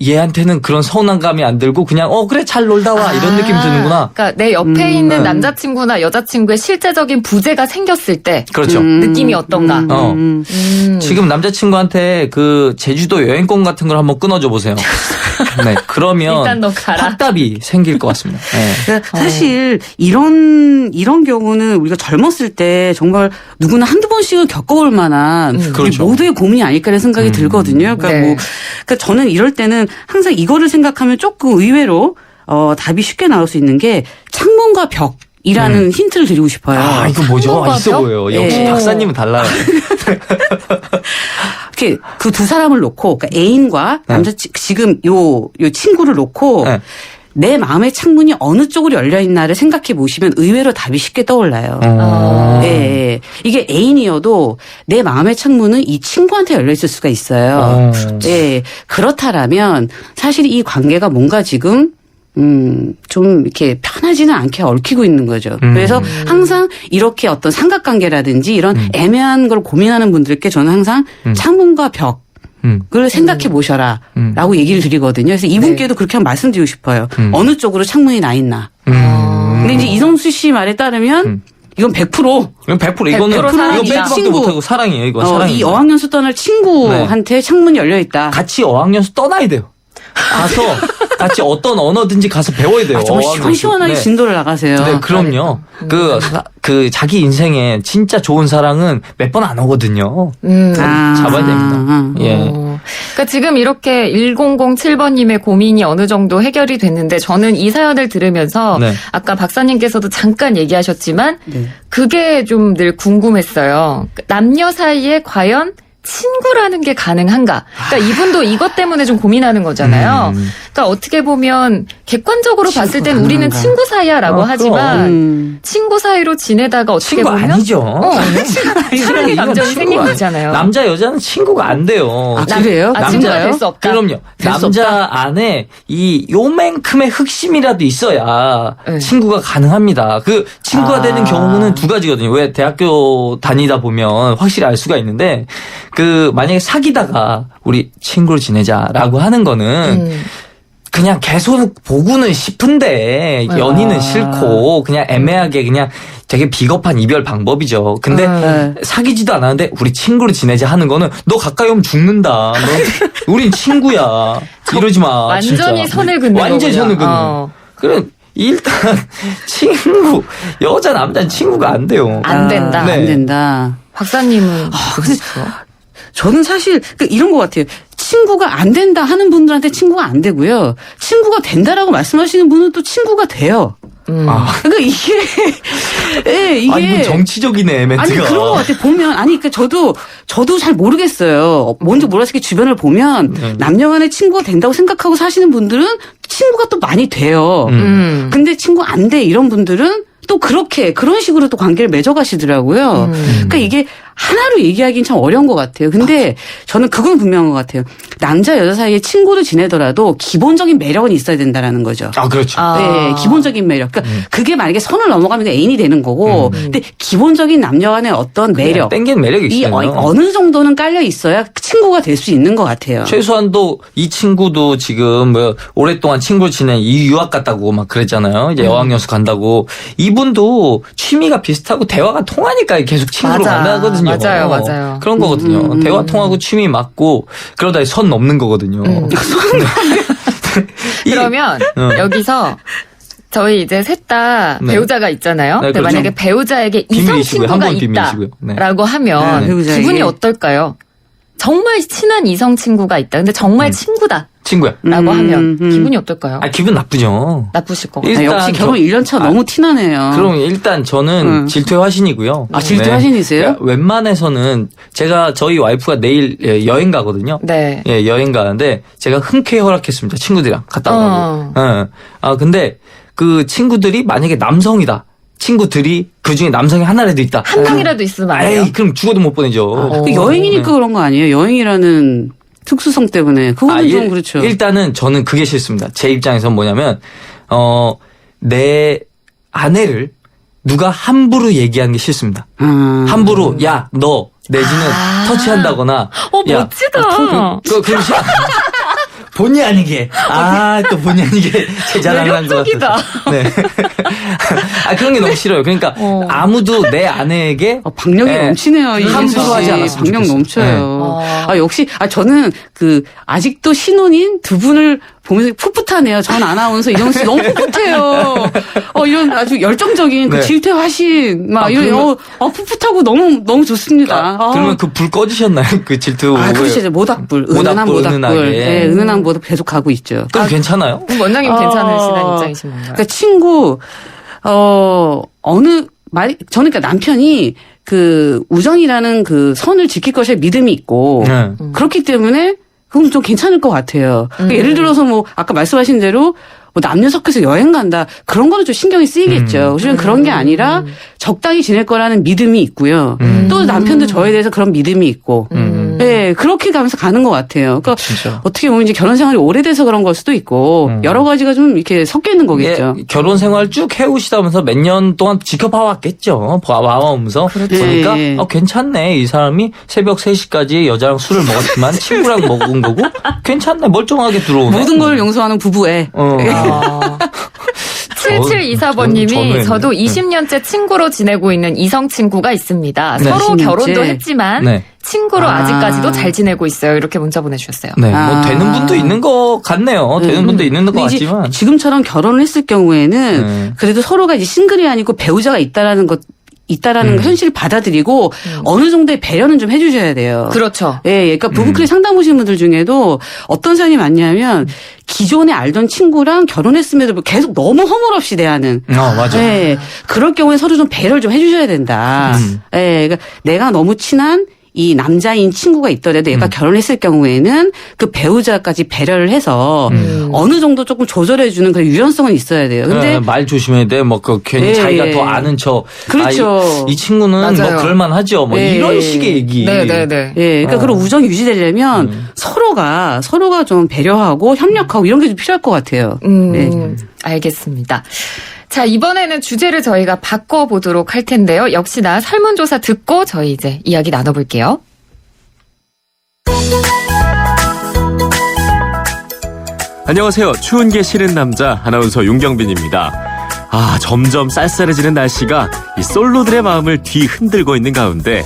얘한테는 그런 서운함감이 안 들고 그냥 그래 잘 놀다 와 이런 느낌이 드는구나. 그러니까 내 옆에 있는 남자친구나 여자친구의 실제적인 부재가 생겼을 때 그렇죠. 느낌이 어떤가. 지금 남자친구한테 그 제주도 여행권 같은 걸 한번 끊어줘 보세요. 네, 그러면 일단 너 가라. 확답이 생길 것 같습니다. 네. 그러니까 사실 이런 경우는 우리가 젊었을 때 정말 누구나 한두 번씩은 겪어볼 만한 우리 그렇죠. 모두의 고민이 아닐까라는 생각이 들거든요. 그러니까 네. 그러니까 저는 이럴 때는 항상 이거를 생각하면 조금 의외로 답이 쉽게 나올 수 있는 게 창문과 벽이라는 힌트를 드리고 싶어요. 이거 뭐죠? 있어 보여요. 역시 네. 박사님은 달라요. 이렇게 그 두 사람을 놓고, 그러니까 애인과 지금 요 친구를 놓고 내 마음의 창문이 어느 쪽으로 열려 있나를 생각해 보시면 의외로 답이 쉽게 떠올라요. 예. 이게 애인이어도 내 마음의 창문은 이 친구한테 열려 있을 수가 있어요. 예. 그렇다라면 사실 이 관계가 뭔가 지금 좀 이렇게 편하지는 않게 얽히고 있는 거죠. 그래서 항상 이렇게 어떤 삼각관계라든지 이런 애매한 걸 고민하는 분들께 저는 항상 창문과 벽 그걸 생각해 보셔라 라고 얘기를 드리거든요. 그래서 이분께도 그렇게 한번 말씀드리고 싶어요. 어느 쪽으로 창문이 나 있나. 근데 이제 이성수 씨 말에 따르면 이건 100%. 이건 100% 이거는 이거 뺄 수밖에 못하고 사랑이에요. 이건 사랑이에요. 이 어학연수 떠날 친구한테 창문이 열려 있다. 같이 어학연수 떠나야 돼요. 가서 같이 어떤 언어든지 가서 배워야 돼요. 정말 시원시원하게 진도를 나가세요. 네, 그럼요. 그 자기 인생에 진짜 좋은 사랑은 몇 번 안 오거든요. 잡아야 됩니다. 예. 그러니까 지금 이렇게 1007번님의 고민이 어느 정도 해결이 됐는데 저는 이 사연을 들으면서 아까 박사님께서도 잠깐 얘기하셨지만 그게 좀 늘 궁금했어요. 남녀 사이에 과연 친구라는 게 가능한가? 그러니까 이분도 이것 때문에 좀 고민하는 거잖아요. 그러니까 어떻게 보면 객관적으로 봤을 땐 우리는 친구 사이야라고 하지만 친구 사이로 지내다가 어떻게 친구 보면 아니죠. 사랑의 감정이 생기잖아요. 남자 여자는 친구가 안 돼요. 아, 그래요? 친구가 될 수 없다. 그럼요. 남자 안에 이 요만큼의 흑심이라도 있어야 친구가 가능합니다. 그 친구가 되는 경우는 두 가지거든요. 왜 대학교 다니다 보면 확실히 알 수가 있는데 그 만약에 사귀다가 우리 친구로 지내자라고 하는 거는 그냥 계속 보고는 싶은데 연인은 싫고 그냥 애매하게 그냥 되게 비겁한 이별 방법이죠. 근데 사귀지도 않았는데 우리 친구로 지내자 하는 거는 너 가까이 오면 죽는다. 너 우린 친구야. 이러지 마. 완전히 진짜. 선을 긋는 완전히 선을 긋는. 그래 일단 친구 여자 남자는 친구가 안 돼요. 안 된다. 안 된다. 박사님은 저는 사실 이런 것 같아요. 친구가 안 된다 하는 분들한테 친구가 안 되고요. 친구가 된다라고 말씀하시는 분은 또 친구가 돼요. 그러니까 이게 이건 정치적이네 멘트가. 아니 그런 것 같아. 보면 그러니까 저도 잘 모르겠어요. 뭔지 몰라서 주변을 보면 남녀간에 친구가 된다고 생각하고 사시는 분들은 친구가 또 많이 돼요. 근데 친구 안 돼 이런 분들은 또 그런 식으로 또 관계를 맺어가시더라고요. 그러니까 이게 하나로 얘기하기는 참 어려운 것 같아요. 근데 저는 그건 분명한 것 같아요. 남자 여자 사이에 친구로 지내더라도 기본적인 매력은 있어야 된다라는 거죠. 그렇죠. 네, 기본적인 매력. 그러니까 그게 만약에 선을 넘어가면 애인이 되는 거고, 근데 기본적인 남녀 간의 어떤 매력, 땡기는 매력이 있어요. 어느 정도는 깔려 있어야 친구가 될 수 있는 것 같아요. 최소한도 이 친구도 지금 오랫동안 친구를 지낸 이 유학 갔다고 막 그랬잖아요. 이제 어학연수 간다고. 이분도 취미가 비슷하고 대화가 통하니까 계속 친구로 만나거든요. 맞아요. 그런 거거든요. 대화 통하고 취미 맞고 그러다 선 넘는 거거든요. 그러면 여기서 저희 이제 셋 다 배우자가 있잖아요. 근데 그렇죠. 만약에 배우자에게 이성 친구가 있다라고 하면 기분이 어떨까요? 정말 친한 이성 친구가 있다. 근데 정말 친구다. 친구야. 라고 하면 기분이 어떨까요? 기분 나쁘죠. 나쁘실 것 같아요. 역시 결혼 1년차 너무 티나네요. 그럼 일단 저는 질투의 화신이고요. 질투의 화신이세요? 웬만해서는 저희 와이프가 내일 여행 가거든요. 네. 예, 여행 가는데 제가 흔쾌히 허락했습니다. 친구들이랑 갔다 오라고. 근데 그 친구들이 만약에 남성이다. 친구들이 그중에 남성이 하나라도 있다. 한 명이라도 있으면 안 돼요? 그럼 죽어도 못 보내죠. 여행이니까 그런 거 아니에요? 여행이라는 특수성 때문에. 그거는 좀 그렇죠. 일단은 저는 그게 싫습니다. 제 입장에서는 뭐냐면 내 아내를 누가 함부로 얘기하는 게 싫습니다. 함부로 야 너 내지는 터치한다거나. 멋지다. 그럼 본의 아니게. 또 본의 아니게 제 자랑을 한 것 같아서. 네. 그런 게 너무 싫어요. 그러니까 아무도 내 아내에게 박력이 넘치네요. 함부로 하지 않았으면 박력 좋겠어요. 넘쳐요. 역시 저는 아직도 신혼인 두 분을 보면서 풋풋하네요. 전 아나운서 이정수 씨 너무 풋풋해요. 이런 아주 열정적인 그 질투 화신 이런 풋풋하고 너무 좋습니다. 그러면 그 불 꺼지셨나요? 그 질투. 그렇죠. 모닥불. 은은한 모닥불. 네, 은은한 모닥 계속 가고 있죠. 그럼 괜찮아요? 원장님 괜찮으시다는 입장이신 건가요? 그러니까 친구 어느 저는 그러니까 남편이 그 우정이라는 그 선을 지킬 것에 믿음이 있고 그렇기 때문에 그건 좀 괜찮을 것 같아요. 그러니까 예를 들어서 뭐 아까 말씀하신 대로 뭐 남녀 섞여서 여행 간다 그런 거는 좀 신경이 쓰이겠죠. 사실은 그런 게 아니라 적당히 지낼 거라는 믿음이 있고요. 또 남편도 저에 대해서 그런 믿음이 있고, 네 그렇게 가면서 가는 것 같아요. 그러니까 진짜. 어떻게 보면 이제 결혼 생활이 오래돼서 그런 걸 수도 있고 여러 가지가 좀 이렇게 섞여 있는 거겠죠. 예, 결혼 생활 쭉 해오시다면서 몇 년 동안 지켜봐 왔겠죠. 봐오면서 보니까 괜찮네. 이 사람이 새벽 3시까지 여자랑 술을 먹었지만 친구랑 먹은 거고 괜찮네. 멀쩡하게 들어오네. 모든 걸 용서하는 부부애. 7724번님이 저도 20년째 친구로 지내고 있는 이성 친구가 있습니다. 네. 서로 20년째? 결혼도 했지만 네. 친구로 아직까지도 잘 지내고 있어요. 이렇게 문자 보내주셨어요. 네, 뭐 되는 분도 있는 것 같네요. 되는 분도 있는 것 근데 이제 같지만. 지금처럼 결혼을 했을 경우에는 그래도 서로가 이제 싱글이 아니고 배우자가 있다라는 걸 현실을 받아들이고 어느 정도의 배려는 좀 해주셔야 돼요. 그렇죠. 예, 그러니까 부부끼리 상담 오신 분들 중에도 어떤 사연이 많냐면 기존에 알던 친구랑 결혼했음에도 계속 너무 허물없이 대하는. 맞아요. 예, 그럴 경우에 서로 좀 배려를 좀 해주셔야 된다. 예, 그러니까 내가 너무 친한 이 남자인 친구가 있더라도 얘가 결혼했을 경우에는 그 배우자까지 배려를 해서 어느 정도 조금 조절해주는 그런 유연성은 있어야 돼요. 근데 말 조심해야 돼. 뭐 괜히 예, 자기가 예. 더 아는 척. 그렇죠. 이 친구는 맞아요. 뭐 그럴만하죠. 뭐 예. 이런 식의 얘기. 네네네. 예, 그러니까 그런 우정이 유지되려면 서로가 좀 배려하고 협력하고 이런 게 좀 필요할 것 같아요. 네. 알겠습니다. 자, 이번에는 주제를 저희가 바꿔보도록 할 텐데요. 역시나 설문조사 듣고 저희 이제 이야기 나눠볼게요. 안녕하세요. 추운 게 싫은 남자 아나운서 윤경빈입니다. 점점 쌀쌀해지는 날씨가 이 솔로들의 마음을 뒤흔들고 있는 가운데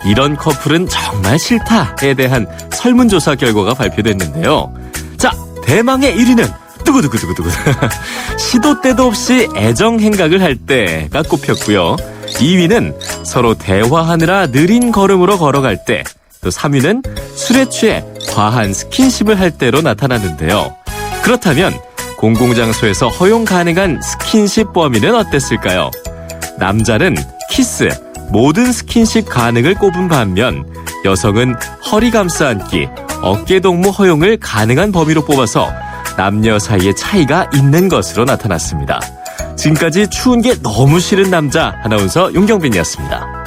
이런 커플은 정말 싫다에 대한 설문조사 결과가 발표됐는데요. 자, 대망의 1위는 두구두구두구두구 시도 때도 없이 애정 행각을 할 때가 꼽혔고요. 2위는 서로 대화하느라 느린 걸음으로 걸어갈 때, 또 3위는 술에 취해 과한 스킨십을 할 때로 나타났는데요. 그렇다면 공공장소에서 허용 가능한 스킨십 범위는 어땠을까요? 남자는 키스, 모든 스킨십 가능을 꼽은 반면 여성은 허리 감싸 안기, 어깨 동무 허용을 가능한 범위로 뽑아서 남녀 사이의 차이가 있는 것으로 나타났습니다. 지금까지 추운 게 너무 싫은 남자 아나운서 윤경빈이었습니다.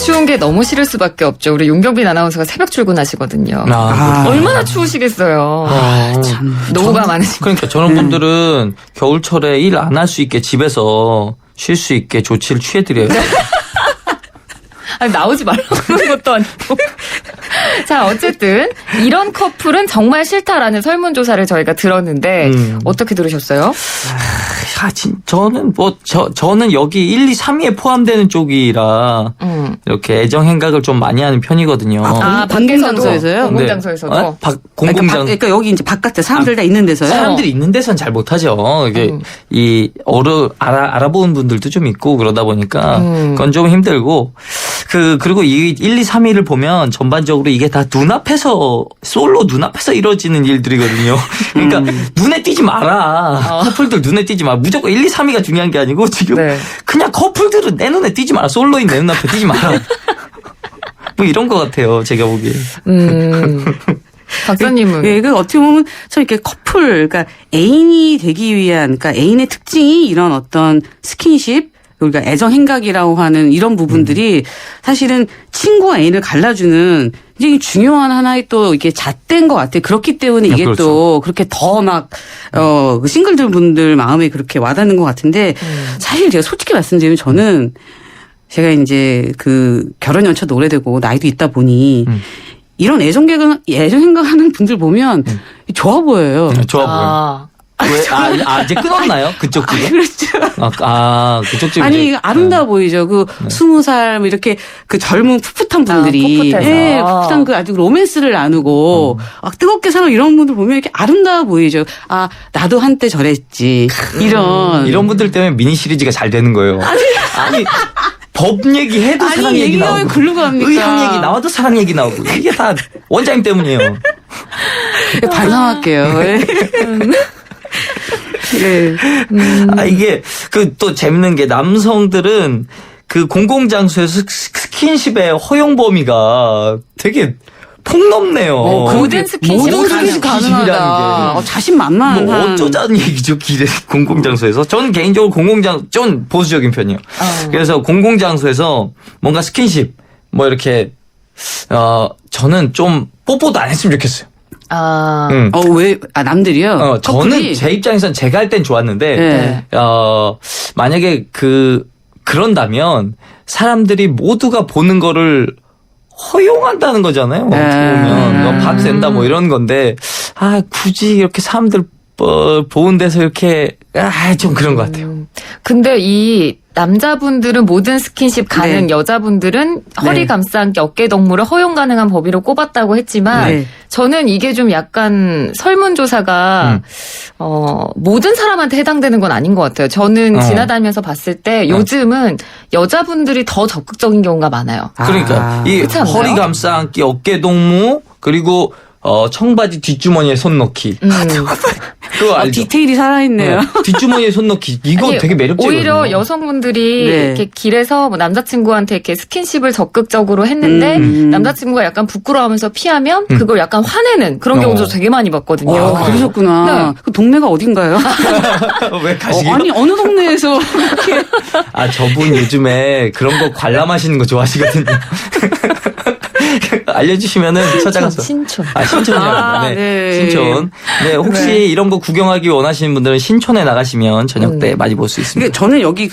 추운 게 너무 싫을 수밖에 없죠. 우리 윤경빈 아나운서가 새벽 출근하시거든요. 얼마나 추우시겠어요. 노후가 많으시고. 그러니까 저런 분들은 겨울철에 일 안 할 수 있게 집에서 쉴 수 있게 조치를 취해드려요. 아니, 나오지 말라고 그러는 것도 아니고. 자, 어쨌든 이런 커플은 정말 싫다라는 설문조사를 저희가 들었는데 어떻게 들으셨어요? 저는 여기 1, 2, 3위에 포함되는 쪽이라 이렇게 애정 행각을 좀 많이 하는 편이거든요. 공공장소에서요? 공공장소에서도. 네. 공공장. 그러니까 여기 이제 바깥에 사람들 다 있는 데서요? 사람들이 있는 데서는 잘 못하죠. 이게 알아보는 분들도 좀 있고 그러다 보니까 그건 좀 힘들고. 그리고 이 1, 2, 3위를 보면 전반적으로 이게 다 솔로 눈앞에서 이루어지는 일들이거든요. 그러니까 눈에 띄지 마라. 커플들 눈에 띄지 마라. 무조건 1, 2, 3위가 중요한 게 아니고 지금 그냥 커플들은 내 눈에 띄지 마라. 솔로인 내 눈앞에 띄지 마라. 뭐 이런 것 같아요. 제가 보기에. 박사님은? 예, 그 어떻게 보면 저 이렇게 커플, 그러니까 애인이 되기 위한, 그러니까 애인의 특징이 이런 어떤 스킨십, 그러니까 애정 행각이라고 하는 이런 부분들이 사실은 친구와 애인을 갈라주는 굉장히 중요한 하나의 또 이게 잣대인 것 같아요. 그렇기 때문에 이게 그렇죠. 또 그렇게 더 막, 싱글들 분들 마음에 그렇게 와닿는 것 같은데 사실 제가 솔직히 말씀드리면 저는 제가 이제 그 결혼 연차도 오래되고 나이도 있다 보니 이런 애정 행각하는 분들 보면 좋아 보여요. 좋아 보여요. 왜? 이제 끊었나요? 그쪽 집은? 그렇죠. 그쪽 집은. 아니, 아름다워 보이죠. 20살, 뭐 이렇게 그 젊은 풋풋한 분들이. 풋풋해서. 예, 풋풋한 그 아주 로맨스를 나누고, 뜨겁게 살아 이런 분들 보면 이렇게 아름다워 보이죠. 나도 한때 저랬지. 이런 분들 때문에 미니 시리즈가 잘 되는 거예요. 아니. 법 얘기 해도 사랑 얘기 나오고. 왜 글로 갑니까? 의학 얘기 나와도 사랑 얘기 나오고. 이게 다 원장님 때문이에요. 반성할게요. 네. 이게 또 재밌는 게 남성들은 그 공공장소에서 스킨십의 허용 범위가 되게 폭넓네요. 모든 스킨십 가능하다. 자신만만한. 뭐 어쩌자는 얘기죠, 길에 공공장소에서. 저는 개인적으로 좀 보수적인 편이에요. 그래서 공공장소에서 뭔가 스킨십 뭐 이렇게 저는 좀 뽀뽀도 안 했으면 좋겠어요. 왜? 남들이요? 저는 제 입장에선 제가 할 땐 좋았는데, 네. 만약에 그런다면 사람들이 모두가 보는 거를 허용한다는 거잖아요. 어떻게 보면. 봐도 된다 뭐 이런 건데, 굳이 이렇게 사람들 보는 데서 이렇게, 좀 그런 것 같아요. 근데 이 남자분들은 모든 스킨십 가능, 네. 여자분들은 허리 감싸안기 어깨 동무를 허용 가능한 법의로 꼽았다고 했지만 네. 저는 이게 좀 약간 설문조사가 모든 사람한테 해당되는 건 아닌 것 같아요. 저는 지나다니면서 봤을 때 요즘은 여자분들이 더 적극적인 경우가 많아요. 그러니까 이 그렇지 않나요? 허리 감싸안기 어깨 동무 그리고 청바지 뒷주머니에 손 넣기. 그거 알죠? 디테일이 살아있네요. 뒷주머니에 손 넣기. 이거 아니, 되게 매력적이거든요. 오히려 여성분들이 네. 이렇게 길에서 뭐 남자친구한테 이렇게 스킨십을 적극적으로 했는데 남자친구가 약간 부끄러워하면서 피하면 그걸 약간 화내는 그런 경우도 되게 많이 봤거든요. 그러셨구나. 네. 그 동네가 어딘가요? 왜 가시게요? 아니, 어느 동네에서. 저분 요즘에 그런 거 관람하시는 거 좋아하시거든요. 알려주시면은 찾아가서. 신촌. 신촌이요. 네. 네. 신촌. 네, 혹시 이런 거 구경하기 원하시는 분들은 신촌에 나가시면 저녁 때 많이 볼 수 있습니다. 그러니까 저는 여기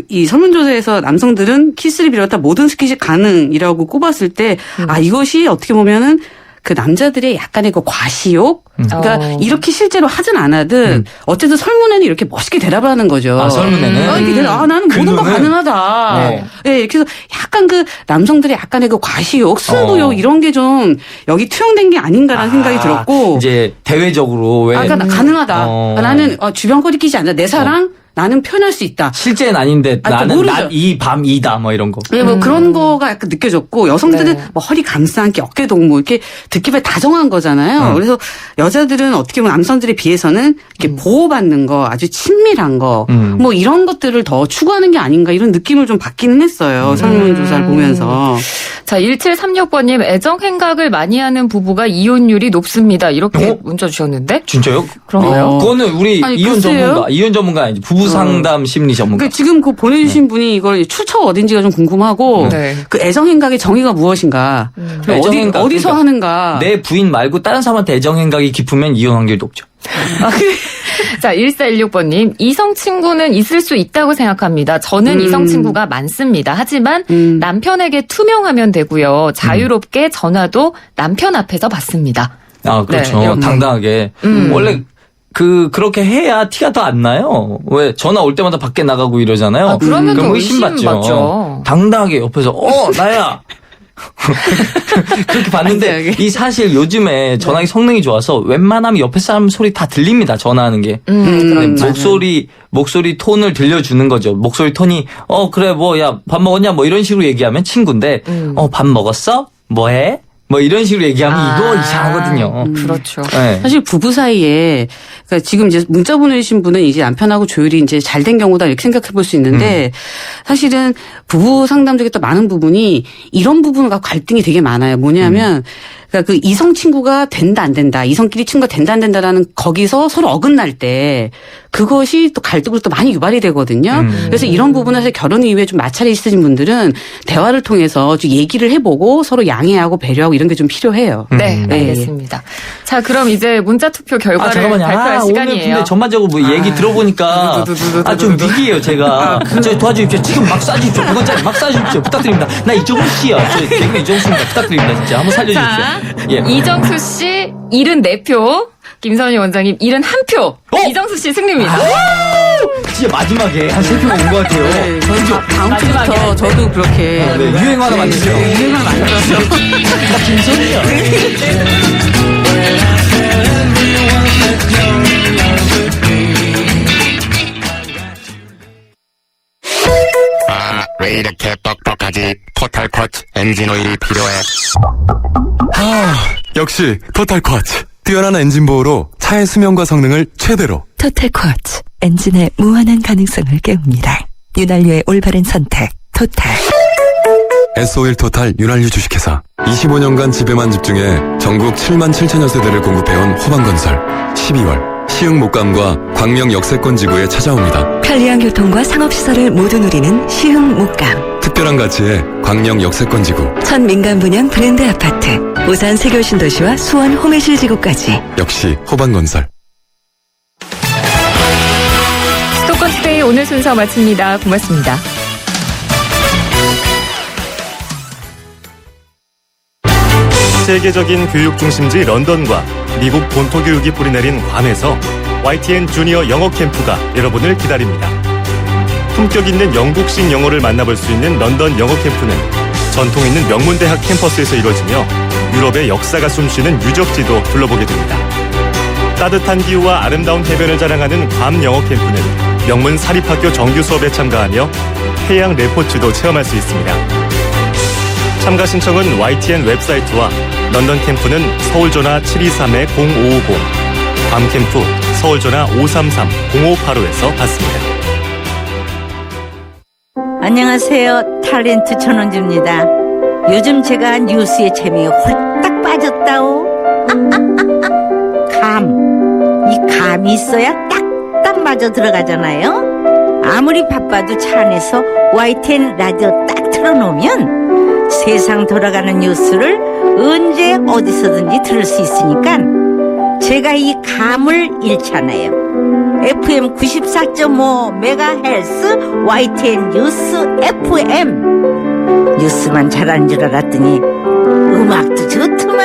이 설문조사에서 남성들은 키스를 비롯한 모든 스킨십 가능이라고 꼽았을 때, 이것이 어떻게 보면은 그 남자들의 약간의 그 과시욕? 그러니까 이렇게 실제로 하진 않아든 어쨌든 설문에는 이렇게 멋있게 대답을 하는 거죠. 설문에는? 나는 모든 거 가능하다. 네. 네, 그래서 약간 그 남성들의 약간의 그 과시욕, 승부욕 이런 게 좀 여기 투영된 게 아닌가라는 생각이 들었고. 이제 대외적으로 왜. 그러니까 가능하다. 나는 주변 거리 끼지 않는다. 내 사랑 나는 표현할 수 있다. 실제는 아닌데 나는 모르죠. 낮 이 밤 이다 뭐 이런 거. 네, 뭐 그런 거가 약간 느껴졌고 여성들은 뭐 허리 감싸안기, 어깨 동무 이렇게 듣기에 다정한 거잖아요. 그래서 여자들은 어떻게 보면 남성들에 비해서는 이렇게 보호받는 거, 아주 친밀한 거, 뭐 이런 것들을 더 추구하는 게 아닌가 이런 느낌을 좀 받기는 했어요. 설문조사를 보면서. 자, 1736번님, 애정행각을 많이 하는 부부가 이혼율이 높습니다. 이렇게 문자 주셨는데. 진짜요? 그런가요? 그거는 우리 아니, 이혼 글쎄요. 전문가 아니지. 부부 상담 심리 전문가. 그러니까 지금 그 보내주신 분이 이걸 출처 어딘지가 좀 궁금하고 네. 그 애정행각의 정의가 무엇인가, 그리고 애정행각, 어디서 그러니까 하는가. 내 부인 말고 다른 사람한테 애정 행각이 깊으면 이혼 확률이 높죠. 자, 1416번님, 이성 친구는 있을 수 있다고 생각합니다. 저는 이성 친구가 많습니다. 하지만 남편에게 투명하면 되고요. 자유롭게 전화도 남편 앞에서 받습니다. 그렇죠. 네, 이렇게. 당당하게. 원래 그렇게 해야 티가 더 안 나요. 왜 전화 올 때마다 밖에 나가고 이러잖아요. 그러면 그럼 또 의심받죠. 당당하게 옆에서 나야. 그렇게 봤는데 이 사실 요즘에 전화기 성능이 좋아서 웬만하면 옆에 사람 소리 다 들립니다. 전화하는 게. 목소리 톤을 들려주는 거죠. 목소리 톤이 그래 뭐 야 밥 먹었냐 뭐 이런 식으로 얘기하면 친구인데 밥 먹었어? 뭐해? 뭐 이런 식으로 얘기하면 이거 이상하거든요. 그렇죠. 네. 사실 부부 사이에 그러니까 지금 이제 문자 보내주신 분은 이제 남편하고 조율이 이제 잘 된 경우다 이렇게 생각해 볼 수 있는데 사실은 부부 상담 중에 또 많은 부분이 이런 부분과 갈등이 되게 많아요. 뭐냐면 그러니까 그 이성 친구가 된다 안 된다, 이성끼리 친구가 된다 안 된다라는 거기서 서로 어긋날 때 그것이 또 갈등으로 또 많이 유발이 되거든요. 그래서 이런 부분은 사실 결혼 이후에 좀 마찰이 있으신 분들은 대화를 통해서 좀 얘기를 해보고 서로 양해하고 배려하고 이런 게 좀 필요해요. 네, 알겠습니다. 자, 그럼 이제 문자 투표 결과를 발표할 오늘 시간이에요. 근데 전반적으로 뭐 얘기 들어보니까 좀 위기예요, 제가. 저 도와주십시오. 지금 막 쏴주십시오. 100원짜리 막 쏴주십시오. 부탁드립니다. 나 이정수 씨요. 저 개그맨 이정수입니다. 부탁드립니다. 진짜 한번 살려주십시오. 자, 이정수 씨 74표, 김선희 원장님 71표, 이정수 씨 승리입니다. 진짜 마지막에 한 3표 온 것 같아요. 네, 다음 주부터 저도 그렇게 유행어 하나 만드죠. 유행을 만들어서 나 김선희야. 왜 이렇게 뻑뻑하지? 토탈 쿼츠 엔진 오일이 필요해. 역시 토탈 쿼츠. 뛰어난 엔진 보호로 차량 차의 수명과 성능을 최대로. 토탈 쿼츠, 엔진의 무한한 가능성을 깨웁니다. 윤활유의 올바른 선택, 토탈. S-오일 토탈 윤활유 주식회사. 25년간 집에만 집중해 전국 7만 7천여 세대를 공급해온 호반건설. 12월 시흥 목감과 광명 역세권 지구에 찾아옵니다. 편리한 교통과 상업시설을 모두 누리는 시흥 목감. 특별한 가치의 광명 역세권 지구. 첫 민간 분양 브랜드 아파트. 우산 세교신도시와 수원 호매실 지구까지. 역시 호반건설. 수도권 투데이 오늘 순서 마칩니다. 고맙습니다. 세계적인 교육 중심지 런던과 미국 본토 교육이 뿌리내린 괌에서 YTN 주니어 영어 캠프가 여러분을 기다립니다. 품격 있는 영국식 영어를 만나볼 수 있는 런던 영어 캠프는 전통 있는 명문대학 캠퍼스에서 이루어지며 유럽의 역사가 숨쉬는 유적지도 둘러보게 됩니다. 따뜻한 기후와 아름다운 해변을 자랑하는 괌 영어 캠프는 명문 사립학교 정규 수업에 참가하며 해양 레포츠도 체험할 수 있습니다. 참가 신청은 YTN 웹사이트와 런던 캠프는 서울전화 723-0550, 괌 캠프 서울전화 533-0585에서 받습니다. 안녕하세요. 탤런트 전원주입니다. 요즘 제가 뉴스에 재미에 홀딱 빠졌다오. 이 감이 있어야 딱딱 맞아 들어가잖아요. 아무리 바빠도 차 안에서 YTN 라디오 딱 틀어놓으면 세상 돌아가는 뉴스를 언제 어디서든지 들을 수 있으니까 제가 이 감을 잃잖아요. FM 94.5 메가헤르츠 YTN 뉴스 FM. 뉴스만 잘하는 줄 알았더니 음악도 좋더만.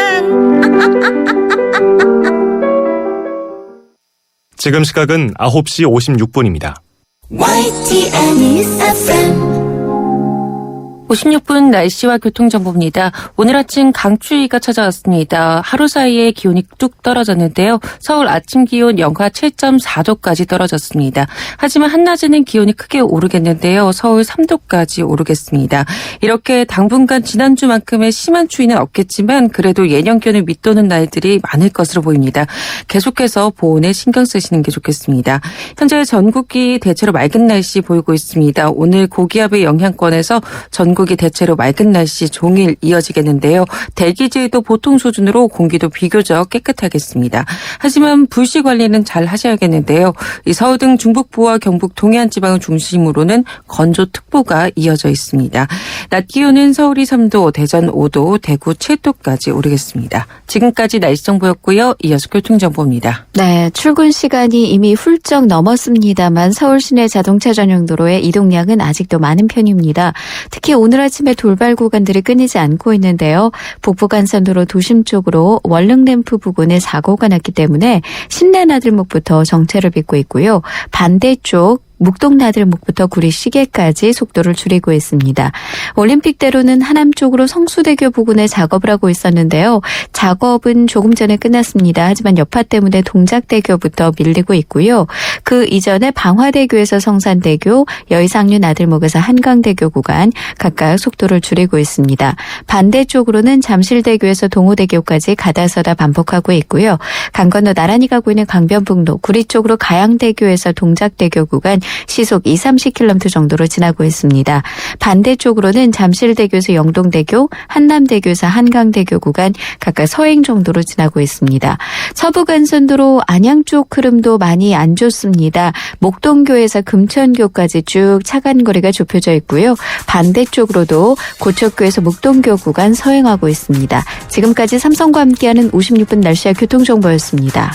지금 시각은 9시 56분입니다. YTN 뉴스 FM 56분 날씨와 교통정보입니다. 오늘 아침 강추위가 찾아왔습니다. 하루 사이에 기온이 뚝 떨어졌는데요. 서울 아침 기온 영하 7.4도까지 떨어졌습니다. 하지만 한낮에는 기온이 크게 오르겠는데요. 서울 3도까지 오르겠습니다. 이렇게 당분간 지난주만큼의 심한 추위는 없겠지만 그래도 예년 기온을 밑도는 날들이 많을 것으로 보입니다. 계속해서 보온에 신경 쓰시는 게 좋겠습니다. 현재 전국이 대체로 맑은 날씨 보이고 있습니다. 오늘 고기압의 영향권에서 전국이 대체로 맑은 날씨 종일 이어지겠는데요. 대기질도 보통 수준으로 공기도 비교적 깨끗하겠습니다. 하지만 불씨 관리는 잘 하셔야겠는데요. 이 서울 등 중북부와 경북 동해안 지방을 중심으로는 건조특보가 이어져 있습니다. 낮 기온은 서울이 3도, 대전 5도, 대구 7도까지 오르겠습니다. 지금까지 날씨 정보였고요. 이어서 교통정보입니다. 네, 출근 시간이 이미 훌쩍 넘었습니다만 서울 시내 자동차 전용 도로의 이동량은 아직도 많은 편입니다. 특히 오늘 아침에 돌발 구간들이 끊이지 않고 있는데요. 북부간선도로 도심 쪽으로 월릉램프 부근에 사고가 났기 때문에 신내나들목부터 정체를 빚고 있고요. 반대쪽 묵동나들목부터 구리시계까지 속도를 줄이고 있습니다. 올림픽대로는 하남 쪽으로 성수대교 부근에 작업을 하고 있었는데요. 작업은 조금 전에 끝났습니다. 하지만 여파 때문에 동작대교부터 밀리고 있고요. 그 이전에 방화대교에서 성산대교, 여의상류 나들목에서 한강대교 구간 각각 속도를 줄이고 있습니다. 반대쪽으로는 잠실대교에서 동호대교까지 가다서다 반복하고 있고요. 강 건너 나란히 가고 있는 강변북로, 구리 쪽으로 가양대교에서 동작대교 구간 시속 20-30km 정도로 지나고 있습니다. 반대쪽으로는 잠실대교에서 영동대교, 한남대교에서 한강대교 구간 각각 서행 정도로 지나고 있습니다. 서부간선도로 안양 쪽 흐름도 많이 안 좋습니다. 목동교에서 금천교까지 쭉 차간 거리가 좁혀져 있고요. 반대쪽으로도 고척교에서 목동교 구간 서행하고 있습니다. 지금까지 삼성과 함께하는 56분 날씨와 교통정보였습니다.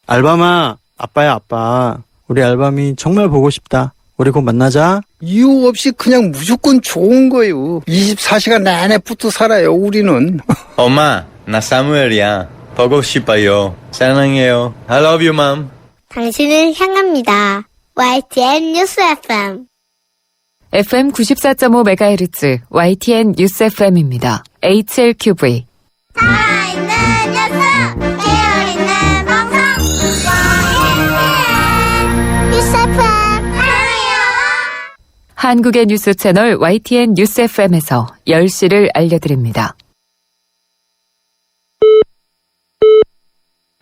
알밤아, 아빠야 아빠. 우리 알밤이 정말 보고 싶다. 우리 곧 만나자. 이유 없이 그냥 무조건 좋은 거예요. 24시간 내내 붙어 살아요, 우리는. 엄마, 나 사무엘이야. 보고 싶어요. 사랑해요. I love you, mom. 당신을 향합니다. YTN 뉴스 FM. FM 94.5MHz YTN 뉴스 FM입니다. HLQV. 살아있는 뉴스, 깨어있는 방송, YTN 뉴스 FM. 사랑해요. 한국의 뉴스 채널 YTN 뉴스 FM에서 10시를 알려드립니다.